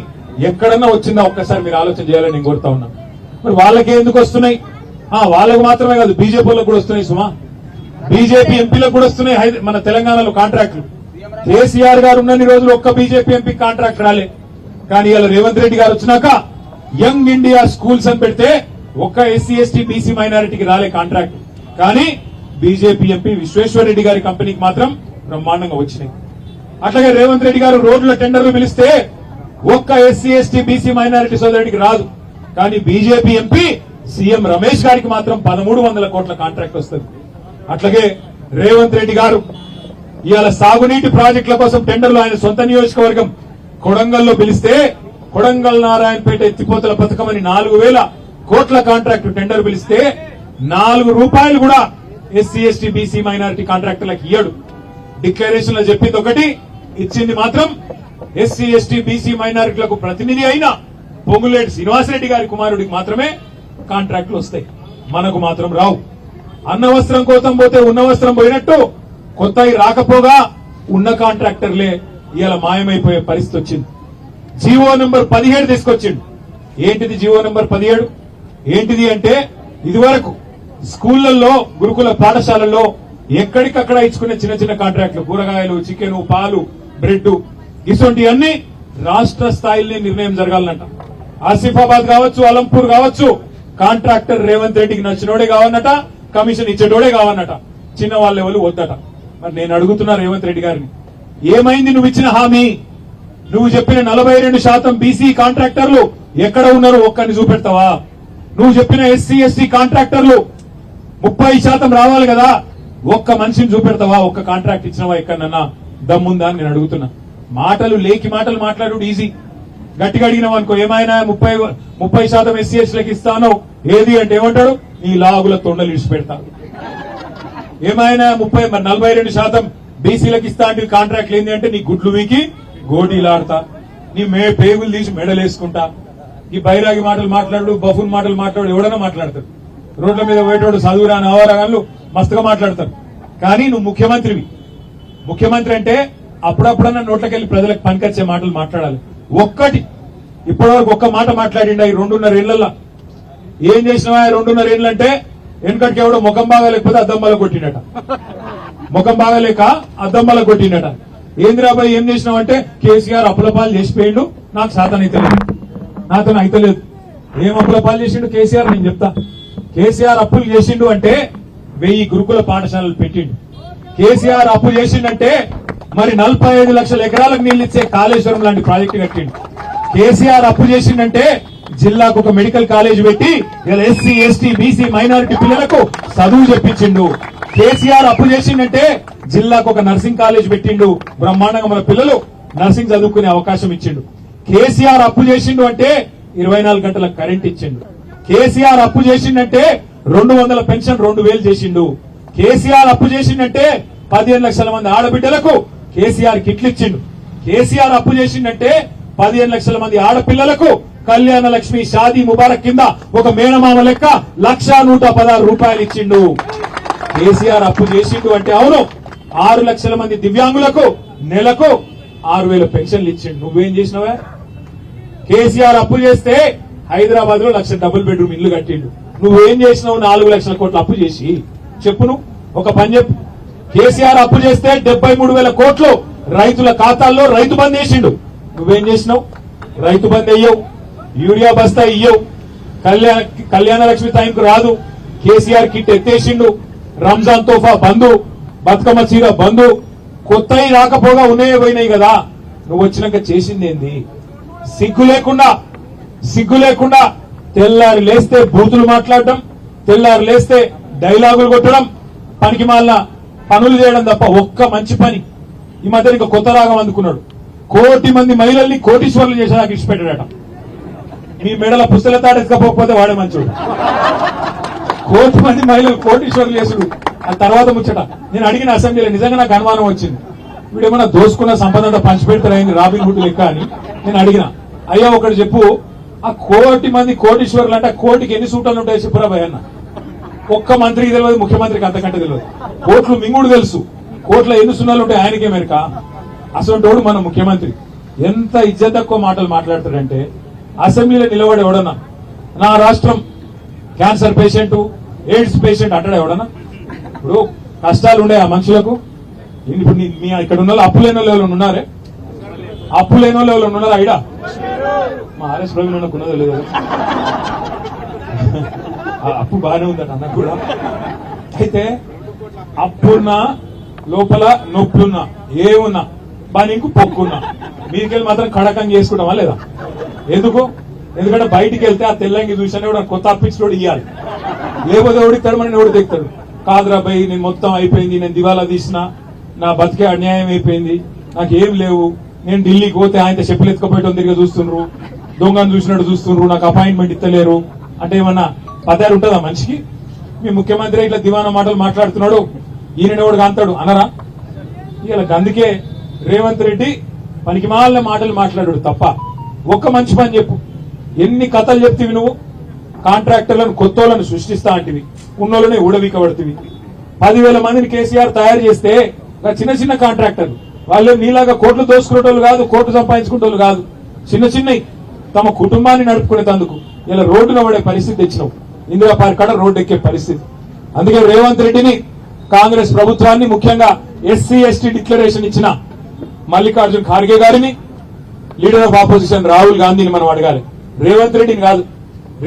ఎక్కడన్నా వచ్చిందా? ఒక్కసారి మీరు ఆలోచన చేయాలని నేను కోరుతా ఉన్నా. మరి వాళ్ళకే ఎందుకు వస్తున్నాయి? వాళ్ళకు మాత్రమే కాదు, బీజేపీలకు కూడా వస్తున్నాయి సుమా. బీజేపీ ఎంపీలకు కూడా వస్తున్నాయి మన తెలంగాణలో కాంట్రాక్టులు. కేసీఆర్ గారు ఉన్నన్ని రోజులు ఒక్క బీజేపీ ఎంపీ కాంట్రాక్ట్ రాలే. కానీ ఇలా రేవంత్ రెడ్డి గారు వచ్చినాక యంగ్ ఇండియా స్కూల్స్ అని పెడితే ఒక్క ఎస్సీ ఎస్టీ బీసీ మైనారిటీకి రాలే కాంట్రాక్ట్. కానీ బీజేపీ ఎంపీ విశ్వేశ్వర్ రెడ్డి గారి కంపెనీకి మాత్రం బ్రహ్మాండంగా వచ్చినాయి. అట్లాగే రేవంత్ రెడ్డి గారు రోడ్ల టెండర్లు పిలిస్తే ఒక్క ఎస్సీ ఎస్టీ బీసీ మైనారిటీ సోదరుడికి రాదు. కానీ బీజేపీ ఎంపీ సీఎం రమేష్ గారికి మాత్రం 1300 కోట్ల కాంట్రాక్ట్ వస్తుంది. అట్లాగే రేవంత్ రెడ్డి గారు ఇవాళ సాగునీటి ప్రాజెక్టుల కోసం టెండర్లు ఆయన సొంత నియోజకవర్గం కొడంగల్లో పిలిస్తే కొడంగల్ నారాయణపేట ఎత్తిపోతల పథకం అని 4000 కోట్ల కాంట్రాక్టు టెండర్ పిలిస్తే 4 రూపాయలు కూడా ఎస్సీ ఎస్టీ బీసీ మైనారిటీ కాంట్రాక్టర్లకు ఇయ్యడు. డిక్లరేషన్ లో చెప్పింది ఒకటి, ఇచ్చింది మాత్రం ఎస్సీ ఎస్టీ బీసీ మైనారిటీలకు ప్రతినిధి అయిన పొంగులేటి శ్రీనివాసరెడ్డి గారి కుమారుడికి మాత్రమే కాంట్రాక్టులు వస్తాయి, మనకు మాత్రం రావు. అన్న వస్త్రం కోసం పోతే ఉన్న వస్త్రం పోయినట్టు కొత్తవి రాకపోగా ఉన్న కాంట్రాక్టర్లే ఇలా మాయమైపోయే పరిస్థితి వచ్చింది. జీవో నెంబర్ 17 తీసుకొచ్చిండు. ఏంటిది జీవో నెంబర్ 17? ఏంటిది అంటే ఇదివరకు స్కూళ్లలో గురుకుల పాఠశాలల్లో ఎక్కడికక్కడ ఇచ్చుకునే చిన్న చిన్న కాంట్రాక్టులు, కూరగాయలు, చికెన్, పాలు, బ్రెడ్, ఇటువంటివన్నీ రాష్ట్ర స్థాయిలో నిర్ణయం జరగాలన్నట. ఆసిఫాబాద్ కావచ్చు, అలంపూర్ కావచ్చు, కాంట్రాక్టర్ రేవంత్ రెడ్డికి నచ్చినోడే కావన్నట, కమిషన్ ఇచ్చేటోడే కావన్నట, చిన్న వాళ్ళ ఎవరు వద్దట. మరి నేను అడుగుతున్నా రేవంత్ రెడ్డి గారిని, ఏమైంది నువ్వు ఇచ్చిన హామీ? నువ్వు చెప్పిన 42% బీసీ కాంట్రాక్టర్లు ఎక్కడ ఉన్నారు? ఒక్కరిని చూపెడతావా? నువ్వు చెప్పిన ఎస్సీ ఎస్టీ కాంట్రాక్టర్లు 30% రావాలి కదా, ఒక్క మనిషిని చూపెడతావా? ఒక్క కాంట్రాక్ట్ ఇచ్చినవా ఎక్కడన్నా? దమ్ముందా అని నేను అడుగుతున్నా. మాటలు లేకి మాటలు మాట్లాడు ఈజీ, గట్టిగా అడిగినావు అనుకో ఏమైనా 30% ఎస్సీ ఎస్టీలకు ఇస్తాను ఏది అంటే ఏమంటాడు? నీ లాగుల తొండలు ఇడిచిపెడతా. ఏమైనా 42% బీసీలకు ఇస్తా అంటే కాంట్రాక్ట్లు ఏంది అంటే నీ గుడ్లు వీకి గోటీలాడతా, నీ పేగులు తీసి మెడలేసుకుంటా. ఈ బైరాగి మాటలు మాట్లాడు, బఫున్ మాటలు మాట్లాడు, ఎవడన్నా మాట్లాడతాడు. రోడ్ల మీద పోయేటోడు చదువురాని ఆవారాగాళ్ళు మస్తుగా మాట్లాడతారు. కానీ నువ్వు ముఖ్యమంత్రివి. ముఖ్యమంత్రి అంటే అప్పుడప్పుడన్నా నోట్లకెళ్లి ప్రజలకు పనికొచ్చే మాటలు మాట్లాడాలి. ఒక్కటి ఇప్పటివరకు ఒక్క మాట మాట్లాడిండా ఈ 2.5 ఏళ్లలో? ఏం చేసినవా 2.5 ఏళ్ళు అంటే? వెనకటికి ఎవడో ముఖం బాగా లేకపోతే అద్దం బాగా కొట్టిండట, ముఖం బాగాలేక అద్దం బాగా కొట్టిండట. ఏంద్రాబాయ్ ఏం చేసినావంటే కేసీఆర్ అప్పులపాలు చేసిపోయిండు, నాకు శాతం అయితలేదు, నాతో అయితలేదు. ఏం అప్పులపాలు చేసిండు కేసీఆర్? నేను చెప్తా. కేసీఆర్ అప్పులు చేసిండు అంటే 1000 గురుకుల పాఠశాలలు పెట్టిండు. కేసీఆర్ అప్పు చేసిండంటే మరి 45 లక్షల ఎకరాలకు నీళ్లు ఇచ్చే కాళేశ్వరం లాంటి ప్రాజెక్టు కట్టిండు. కేసీఆర్ అప్పు చేసిండంటే జిల్లాకు ఒక మెడికల్ కాలేజ్ పెట్టి ఇలా ఎస్సీ ఎస్టీ బీసీ మైనారిటీ పిల్లలకు చదువు చెప్పించిండు. కేసీఆర్ అప్పు చేసిండంటే జిల్లాకు ఒక నర్సింగ్ కాలేజ్ పెట్టిండు, బ్రహ్మాండంగా మన పిల్లలు నర్సింగ్ చదువుకునే అవకాశం ఇచ్చిండు. కేసీఆర్ అప్పు చేసిండు అంటే 24 గంటల కరెంట్ ఇచ్చిండు. కేసీఆర్ అప్పు చేసిండంటే 200 పెన్షన్ 2000 చేసిండు. కేసీఆర్ అప్పు చేసిండంటే 15 లక్షల మంది ఆడబిడ్డలకు కేసీఆర్ కిట్లు ఇచ్చిండు. కేసీఆర్ అప్పు చేసిండంటే 15 లక్షల మంది ఆడపిల్లలకు కళ్యాణ లక్ష్మి షాదీ ముబారక్ కింద ఒక మేనమామ లెక్క 1,116 రూపాయలు ఇచ్చిండు. కేసీఆర్ అప్పు చేసిండు అంటే అవును, 6 లక్షల మంది దివ్యాంగులకు నెలకు 6,000 పెన్షన్లు ఇచ్చిండు. నువ్వేం చేసినావా? కేసీఆర్ అప్పు చేస్తే హైదరాబాద్ లో 1,00,000 డబుల్ బెడ్రూమ్ ఇల్లు కట్టిండు. నువ్వేం చేసినావు? 4 లక్షల కోట్ల అప్పు చేసి? చెప్పును, ఒక పని చెప్పు. కేసీఆర్ అప్పు చేస్తే 73,000 కోట్లు రైతుల ఖాతాల్లో రైతు బంద్ వేసిండు. నువ్వేం చేసినావు? రైతు బంద్ అయ్యవు, యూరియా బస్తా ఇయ్యవు, కళ్యాణ లక్ష్మి టైంకు రాదు, కేసీఆర్ కిట్ ఎత్తేసిండు, రంజాన్ తోఫా బంధు, బతుకమ్మ చీర బంధు, కొత్తవి రాకపోగా ఉన్నాయే పోయినాయి కదా. నువ్వు వచ్చినాక చేసింది ఏంది? సిగ్గు లేకుండా తెల్లారి లేస్తే బూతులు మాట్లాడడం, తెల్లారి లేస్తే డైలాగులు కొట్టడం, పనికి మాలిన పనులు చేయడం తప్ప ఒక్క మంచి పని. ఈ మధ్య ఇంకా కొత్త రాగం అందుకున్నాడు. 1 కోటి మంది మహిళల్ని కోటీశ్వర్లు చేసేదాకా ఇచ్చిపెట్టాడట. మీ మెడల పుస్తల తాడెత్తుకపోతే వాడే మంచోడు. 1 కోటి మంది మహిళలు కోటీశ్వర్లు చేసుడు. ఆ తర్వాత ముచ్చట నేను అడిగిన అసెంబ్లీలో నిజంగా నాకు అనుమానం వచ్చింది. వీడేమన్నా దోసుకున్న సంపద పంచిపెడతారైంది రాబిన్ హుడ్ లెక్క అని నేను అడిగిన. అయ్యా ఒకటి చెప్పు, ఆ 1 కోటి మంది కోటీశ్వర్లు అంటే కోటికి ఎన్ని సూటాలు ఉంటాయో చెప్పురా భయన్న. ఒక్క మంత్రికి తెలియదు, ముఖ్యమంత్రికి అంతకంటే తెలియదు. కోట్లు మింగుడు తెలుసు, కోట్ల ఎన్ని సున్నాలు ఉంటాయి ఆయనకే మెరక. అసలు మన ముఖ్యమంత్రి ఎంత ఇజ్జత్ తక్కువ మాటలు మాట్లాడతాడంటే అసెంబ్లీలో నిలబడి ఎవడన్నా నా రాష్ట్రం క్యాన్సర్ పేషెంట్, ఎయిడ్స్ పేషెంట్ అంటాడు ఎవడన్నా? ఇప్పుడు కష్టాలు ఉండే ఆ మనుషులకు. ఇప్పుడు మీ ఇక్కడ ఉన్న అప్పు లేని వాళ్ళు ఎవరు ఉన్నారే? అప్పు లేని వాళ్ళు ఎవరు ఉన్నారా? ఐడా మా ఆర్ఎస్ ప్రవీణ్ ఉన్నదో లేదు, అప్పు బాగానే ఉందట అన్నకు కూడా. అయితే అప్పున్నా లోపల నొప్పున్నా ఏమున్నా నీకు పొక్కున్నా మీదికెళ్ళి మాత్రం కడకంగా చేసుకుంటామా లేదా? ఎందుకంటే బయటికి వెళ్తే ఆ తెల్లంగి చూసానే కూడా కొత్త అప్పించినోడు ఇవ్వాలి, లేకపోతే ఓడిస్తాడు మన ఎవడు దిగుతాడు. కాదురా భయ్ నేను మొత్తం అయిపోయింది, నేను దివాలా తీసిన, నా బతికే అన్యాయం అయిపోయింది, నాకు ఏం లేవు, నేను ఢిల్లీకి పోతే ఆయన చెప్పులు ఎత్తుకపోయటం తిరిగి చూస్తుండ్రు, దొంగను చూసినట్టు చూస్తుండ్రు, నాకు అపాయింట్మెంట్ ఇస్తలేరు అంటే ఏమన్నా పదాలు ఉంటుందా మనిషికి? మీ ముఖ్యమంత్రి ఇట్లా దివానా మాటలు మాట్లాడుతున్నాడు, ఈయనోడు కాంతాడు అనరా? ఇలా అందుకే రేవంత్ రెడ్డి పనికిమాలిన మాటలు మాట్లాడాడు తప్ప ఒక్క మంచి పని చెప్పు. ఎన్ని కథలు చెప్తివి నువ్వు? కాంట్రాక్టర్లను కొత్తోళ్లను సృష్టిస్తా అంటివి, ఉన్నోళ్ళనే ఊడవీకబడుతుంది. 10,000 మందిని కేసీఆర్ తయారు చేస్తే చిన్న చిన్న కాంట్రాక్టర్లు వాళ్ళు నీలాగా కోట్లు దోసుకునేటోళ్ళు కాదు, కోట్లు సంపాదించుకునేటోళ్ళు కాదు, చిన్న చిన్నవి తమ కుటుంబాన్ని నడుపుకునేందుకు ఇలా రోడ్డున పడే పరిస్థితి తెచ్చినావు. ఇందిరా పార్క్ కాడ రోడ్డు ఎక్కే పరిస్థితి. అందుకే రేవంత్ రెడ్డిని, కాంగ్రెస్ ప్రభుత్వాన్ని, ముఖ్యంగా ఎస్సీ ఎస్టీ డిక్లరేషన్ ఇచ్చిన మల్లికార్జున్ ఖార్గే గారిని, లీడర్ ఆఫ్ ఆపోజిషన్ రాహుల్ గాంధీని మనం అడగాలి, రేవంత్ రెడ్డిని కాదు.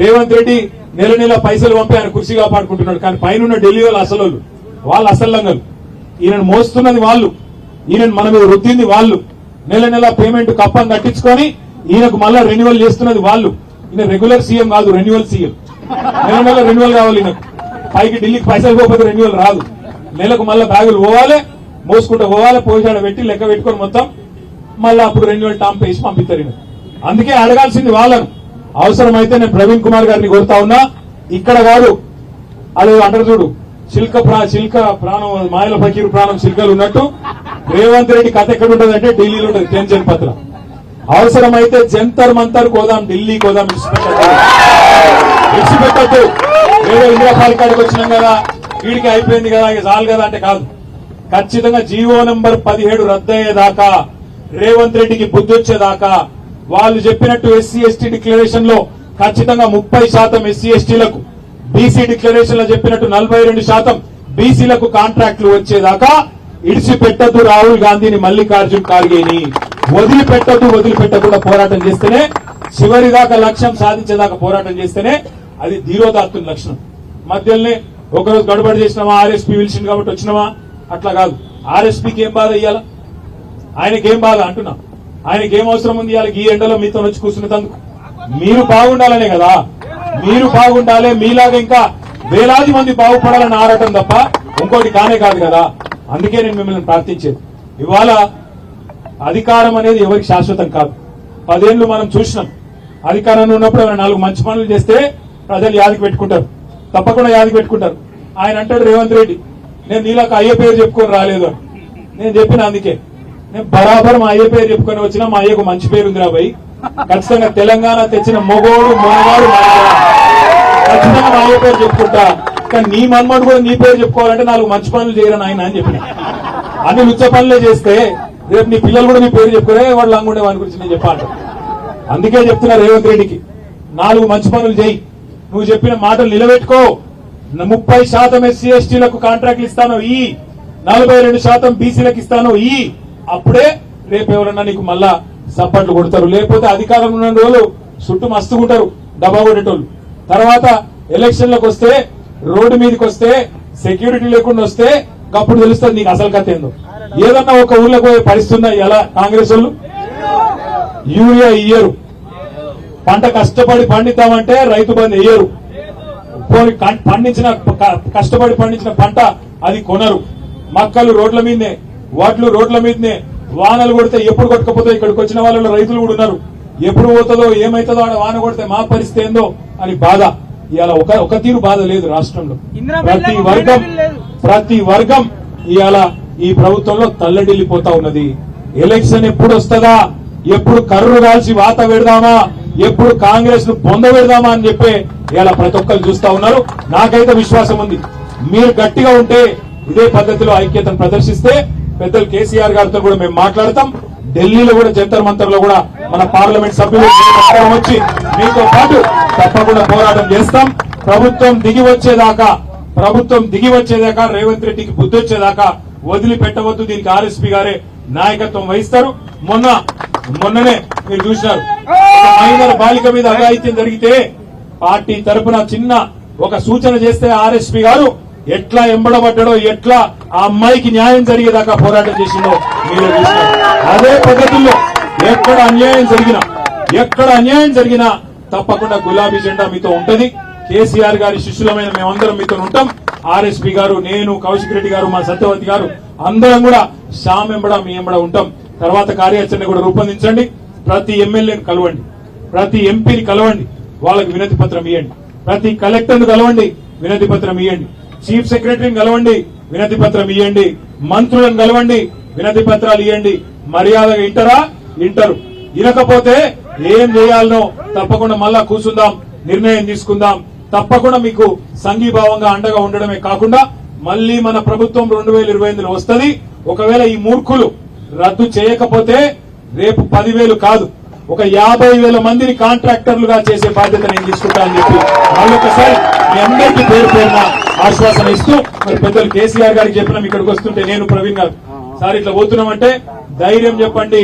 రేవంత్ రెడ్డి నెల నెల పైసలు పంపి ఆయన కుర్చీ కాపాడుకుంటున్నాడు, కానీ పైన ఢిల్లీ వాళ్ళు అసలు ఈయనను మోస్తున్నది వాళ్ళు, ఈయనను మన మీద రుద్దింది వాళ్ళు, నెల నెల పేమెంట్ కప్పం కట్టించుకొని ఈయనకు మళ్ళా రెన్యువల్ చేస్తున్నది వాళ్ళు. ఈయన రెగ్యులర్ సీఎం కాదు, రెన్యువల్ సీఎం. నెల నెల రెన్యువల్ కావాలి ఈయనకు, పైకి ఢిల్లీకి పైసలు పోకపోతే రెన్యువల్ రాదు. నెలకు మళ్ళా బ్యాగులు పోవాలి, మోసుకుంటూ పోవాలి, పోషాడ పెట్టి లెక్క పెట్టుకొని మొత్తం మళ్ళీ అప్పుడు రెన్యువల్ టాంప్ వేసి పంపిస్తారు ఈయన. అందుకే అడగాల్సింది వాళ్ళను. అవసరమైతే నేను ప్రవీణ్ కుమార్ గారిని కోరుతా ఉన్నా, ఇక్కడ కాదు అది అంటారు చూడు, చిల్క ప్రాణం మాయల ఫకీరు ప్రాణం చిల్కలు ఉన్నట్టు రేవంత్ రెడ్డి కథ ఎక్కడ ఉంటుంది అంటే ఢిల్లీలో ఉంటుంది, టెన్షన్ పత్ర. అవసరమైతే జంతర్ మంతర్ కోదాం, ఢిల్లీ కోదాం, విడిచిపెట్టద్దు. ఏదో ఇందిరా పార్క్ కాడికి వచ్చినాం కదా, వీడికి అయిపోయింది కదా, ఇక చాలు కదా అంటే కాదు. ఖచ్చితంగా జీవో నంబర్ 17 రద్దయ్యేదాకా, రేవంత్ రెడ్డికి బుద్ధి వచ్చేదాకా, వాళ్ళు చెప్పినట్టు ఎస్సీ ఎస్టీ డిక్లరేషన్ లో ఖచ్చితంగా 30% ఎస్సీ ఎస్టీలకు, బీసీ డిక్లరేషన్ లో చెప్పినట్టు 42% బీసీలకు కాంట్రాక్టులు వచ్చేదాకా ఇడిచిపెట్టద్దు. రాహుల్ గాంధీని, మల్లికార్జున్ ఖార్గేని వదిలిపెట్టకుండా పోరాటం చేస్తేనే, చివరి దాకా లక్ష్యం సాధించేదాకా పోరాటం చేస్తేనే అది ధీరోదాత్తుని లక్షణం. మధ్యలోనే ఒకరోజు గడబడి చేసినామా, ఆర్ఎస్పీ పిలిచింది కాబట్టి వచ్చినామా, అట్లా కాదు. ఆర్ఎస్పీకి ఏం బాధ ఇయ్యాలా? ఆయనకేం బాధ అంటున్నా, ఆయనకేం అవసరం ఉంది ఇవాళ ఈ ఎండలో మీతో వచ్చి కూర్చునేందుకు? మీరు బాగుండాలనే కదా, మీరు బాగుండాలి, మీలాగా ఇంకా వేలాది మంది బాగుపడాలని ఆరాటం తప్ప ఇంకోటి కానే కాదు కదా. అందుకే నేను మిమ్మల్ని ప్రార్థించేది, ఇవాళ అధికారం అనేది ఎవరికి శాశ్వతం కాదు. 10 ఏళ్లు మనం చూసినాం, అధికారంలో ఉన్నప్పుడు 4 మంచి పనులు చేస్తే ప్రజలు యాదికి పెట్టుకుంటారు, తప్పకుండా యాదికి పెట్టుకుంటారు. ఆయన అంటాడు రేవంత్ రెడ్డి, నేను నీలాక అయ్య పేరు చెప్పుకొని రాలేదు అని. నేను చెప్పిన అందుకే, నేను బరాబర్ మా అయ్య పేరు చెప్పుకొని వచ్చినా, మా అయ్యకు మంచి పేరు ఉంది రాబోయ్, ఖచ్చితంగా తెలంగాణ తెచ్చిన మొగోడు మొనగాడు ఖచ్చితంగా మా అయ్య పేరు చెప్పుకుంటా. కానీ నీ మన్మడు కూడా నీ పేరు చెప్పుకోవాలంటే 4 మంచి పనులు చేయరని ఆయన అని చెప్పిన. అన్ని లుచ్చ పనులే చేస్తే రేపు నీ పిల్లలు కూడా నీ పేరు చెప్పుకోరే, వాళ్ళు లంగుండే వాని గురించి నేను చెప్పాలి. అందుకే చెప్తున్నా రేవంత్ రెడ్డికి, 4 మంచి పనులు చేయి, నువ్వు చెప్పిన మాటలు నిలబెట్టుకో. 30% ఎస్సీ ఎస్టీలకు కాంట్రాక్ట్లు ఇస్తాను, 42% బీసీలకు ఇస్తాను, అప్పుడే రేపు ఎవరన్నా నీకు మళ్ళా సప్పట్లు కొడతారు. లేకపోతే అధికారంలో ఉన్న రోజులు చుట్టూ మస్తుకుంటారు డబ్బా కొట్టేటోళ్ళు. తర్వాత ఎలక్షన్లకు వస్తే, రోడ్డు మీదకి వస్తే, సెక్యూరిటీ లేకుండా వస్తే అప్పుడు తెలుస్తుంది నీకు అసలు కథ ఏందో. ఏదన్నా ఒక ఊర్లోకి పోయే పరిస్థితి ఎలా? కాంగ్రెస్ వాళ్ళు యూరియా ఇయ్యరు, పంట కష్టపడి పండిద్దామంటే రైతు బంధు వేయరు, కష్టపడి పండించిన పంట అది కొనరు. మక్కలు రోడ్ల మీదనే, వడ్లు రోడ్ల మీదనే, వానలు కొడితే ఎప్పుడు కొట్టకపోతే ఇక్కడికి వచ్చిన వాళ్ళలో రైతులు కూడా ఉన్నారు. ఎప్పుడు పోతుందో ఏమైతుందో ఆడ వాన కొడితే మా పరిస్థితి ఏందో అని బాధ. ఇవాళ ఒక తీరు బాధ లేదు రాష్ట్రంలో. ప్రతి వర్గం ఇవాళ ఈ ప్రభుత్వంలో తల్లడిల్లిపోతా ఉన్నది. ఎలక్షన్ ఎప్పుడు వస్తుందా, ఎప్పుడు కర్రు కాల్చి వాత పెడదామా, ఎప్పుడు కాంగ్రెస్ ను పొంద పెడదామా అని చెప్పి ఇలా ప్రతి ఒక్కరు చూస్తా ఉన్నారు. నాకైతే విశ్వాసం ఉంది, మీరు గట్టిగా ఉంటే, ఇదే పద్ధతిలో ఐక్యతను ప్రదర్శిస్తే పెద్దలు కేసీఆర్ గారితో కూడా మేము మాట్లాడతాం. ఢిల్లీలో కూడా జంతర్ మంతర్ లో కూడా మన పార్లమెంట్ సభ్యులు వచ్చి మీతో పాటు తప్పకుండా పోరాటం చేస్తాం. ప్రభుత్వం దిగి వచ్చేదాకా రేవంత్ రెడ్డికి బుద్ధి వచ్చేదాకా వదిలిపెట్టవద్దు. దీనికి ఆర్ఎస్పీ గారే నాయకత్వం వహిస్తారు. మొన్ననే మీరు చూసినారు, మైనర్ బాలిక మీద అఘాయిత్యం జరిగితే పార్టీ తరపున చిన్న ఒక సూచన చేస్తే ఆర్ఎస్పీ గారు ఎట్లా ఎంబడబడ్డాడో, ఎట్లా ఆ అమ్మాయికి న్యాయం జరిగేదాకా పోరాటం చేసిండో మీరు చూస్తారు. అదే పద్ధతుల్లో ఎక్కడ అన్యాయం జరిగినా తప్పకుండా గులాబీ జెండా మీతో ఉంటది. కేసీఆర్ గారి శిష్యులమైన మేమందరం మీతో ఉంటాం. ఆర్ఎస్పీ గారు, నేను, కౌశిక్ రెడ్డి గారు, మా సత్యవతి గారు అందరం కూడా శ్యామ్ ఎంబడ మీ ఎంబడ ఉంటాం. తర్వాత కార్యాచరణ కూడా రూపొందించండి. ప్రతి ఎమ్మెల్యేని కలవండి, ప్రతి ఎంపీని కలవండి, వాళ్ళకి వినతి పత్రం ఇవ్వండి. ప్రతి కలెక్టర్ను కలవండి, వినతి పత్రం ఇవ్వండి. చీఫ్ సెక్రటరీని కలవండి, వినతి పత్రం ఇవ్వండి. మంత్రులను కలవండి, వినతి పత్రాలు ఇవ్వండి. మర్యాదగా ఇంటరు. వినకపోతే ఏం చేయాలనో తప్పకుండా మళ్ళా కూర్చుందాం, నిర్ణయం తీసుకుందాం. తప్పకుండా మీకు సంఘీభావంగా అండగా ఉండడమే కాకుండా మళ్లీ మన ప్రభుత్వం 2028లో వస్తుంది. ఒకవేళ ఈ మూర్ఖులు రద్దు చేయకపోతే రేపు 10,000 కాదు, ఒక 50,000 మందిని కాంట్రాక్టర్లుగా చేసే బాధ్యత నేను తీసుకుంటా అని చెప్పి మళ్ళొకసారి మీ అందరికీ పేరున ఆశ్వాసన ఇస్తూ, మరి పెద్దలు కేసీఆర్ గారికి చెప్పినాం. ఇక్కడికి వస్తుంటే నేను ప్రవీణ్ గారు సార్ ఇట్లా పోతున్నామంటే ధైర్యం చెప్పండి,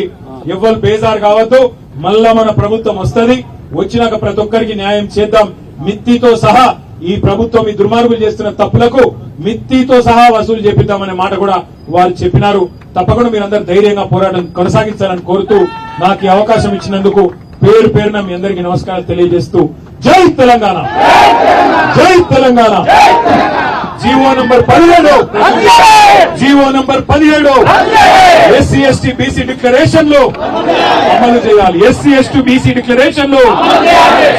ఎవ్వరు బేజారు కావద్దు. మళ్ళా మన ప్రభుత్వం వస్తుంది. వచ్చినాక ప్రతి ఒక్కరికి న్యాయం చేద్దాం. మిత్తితో సహా ఈ ప్రభుత్వం ఈ దుర్మార్గులు చేస్తున్న తప్పులకు మిత్తితో సహా వసూలు చేపిద్దామనే మాట కూడా వారు చెప్పినారు. తప్పకుండా మీరందరూ ధైర్యంగా పోరాటం కొనసాగించాలని కోరుతూ నాకు ఈ అవకాశం ఇచ్చినందుకు పేరున మీ అందరికీ నమస్కారాలు తెలియజేస్తూ జై తెలంగాణ, జై Telangana. GO number 17 SC ST BC declaration లో అమలు చేయాలి. ఎస్సీ ఎస్టీ బీసీ డిక్లరేషన్ లో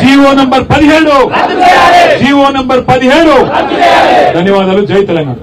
జీవో నంబర్ 17. ధన్యవాదాలు. జై తెలంగాణ.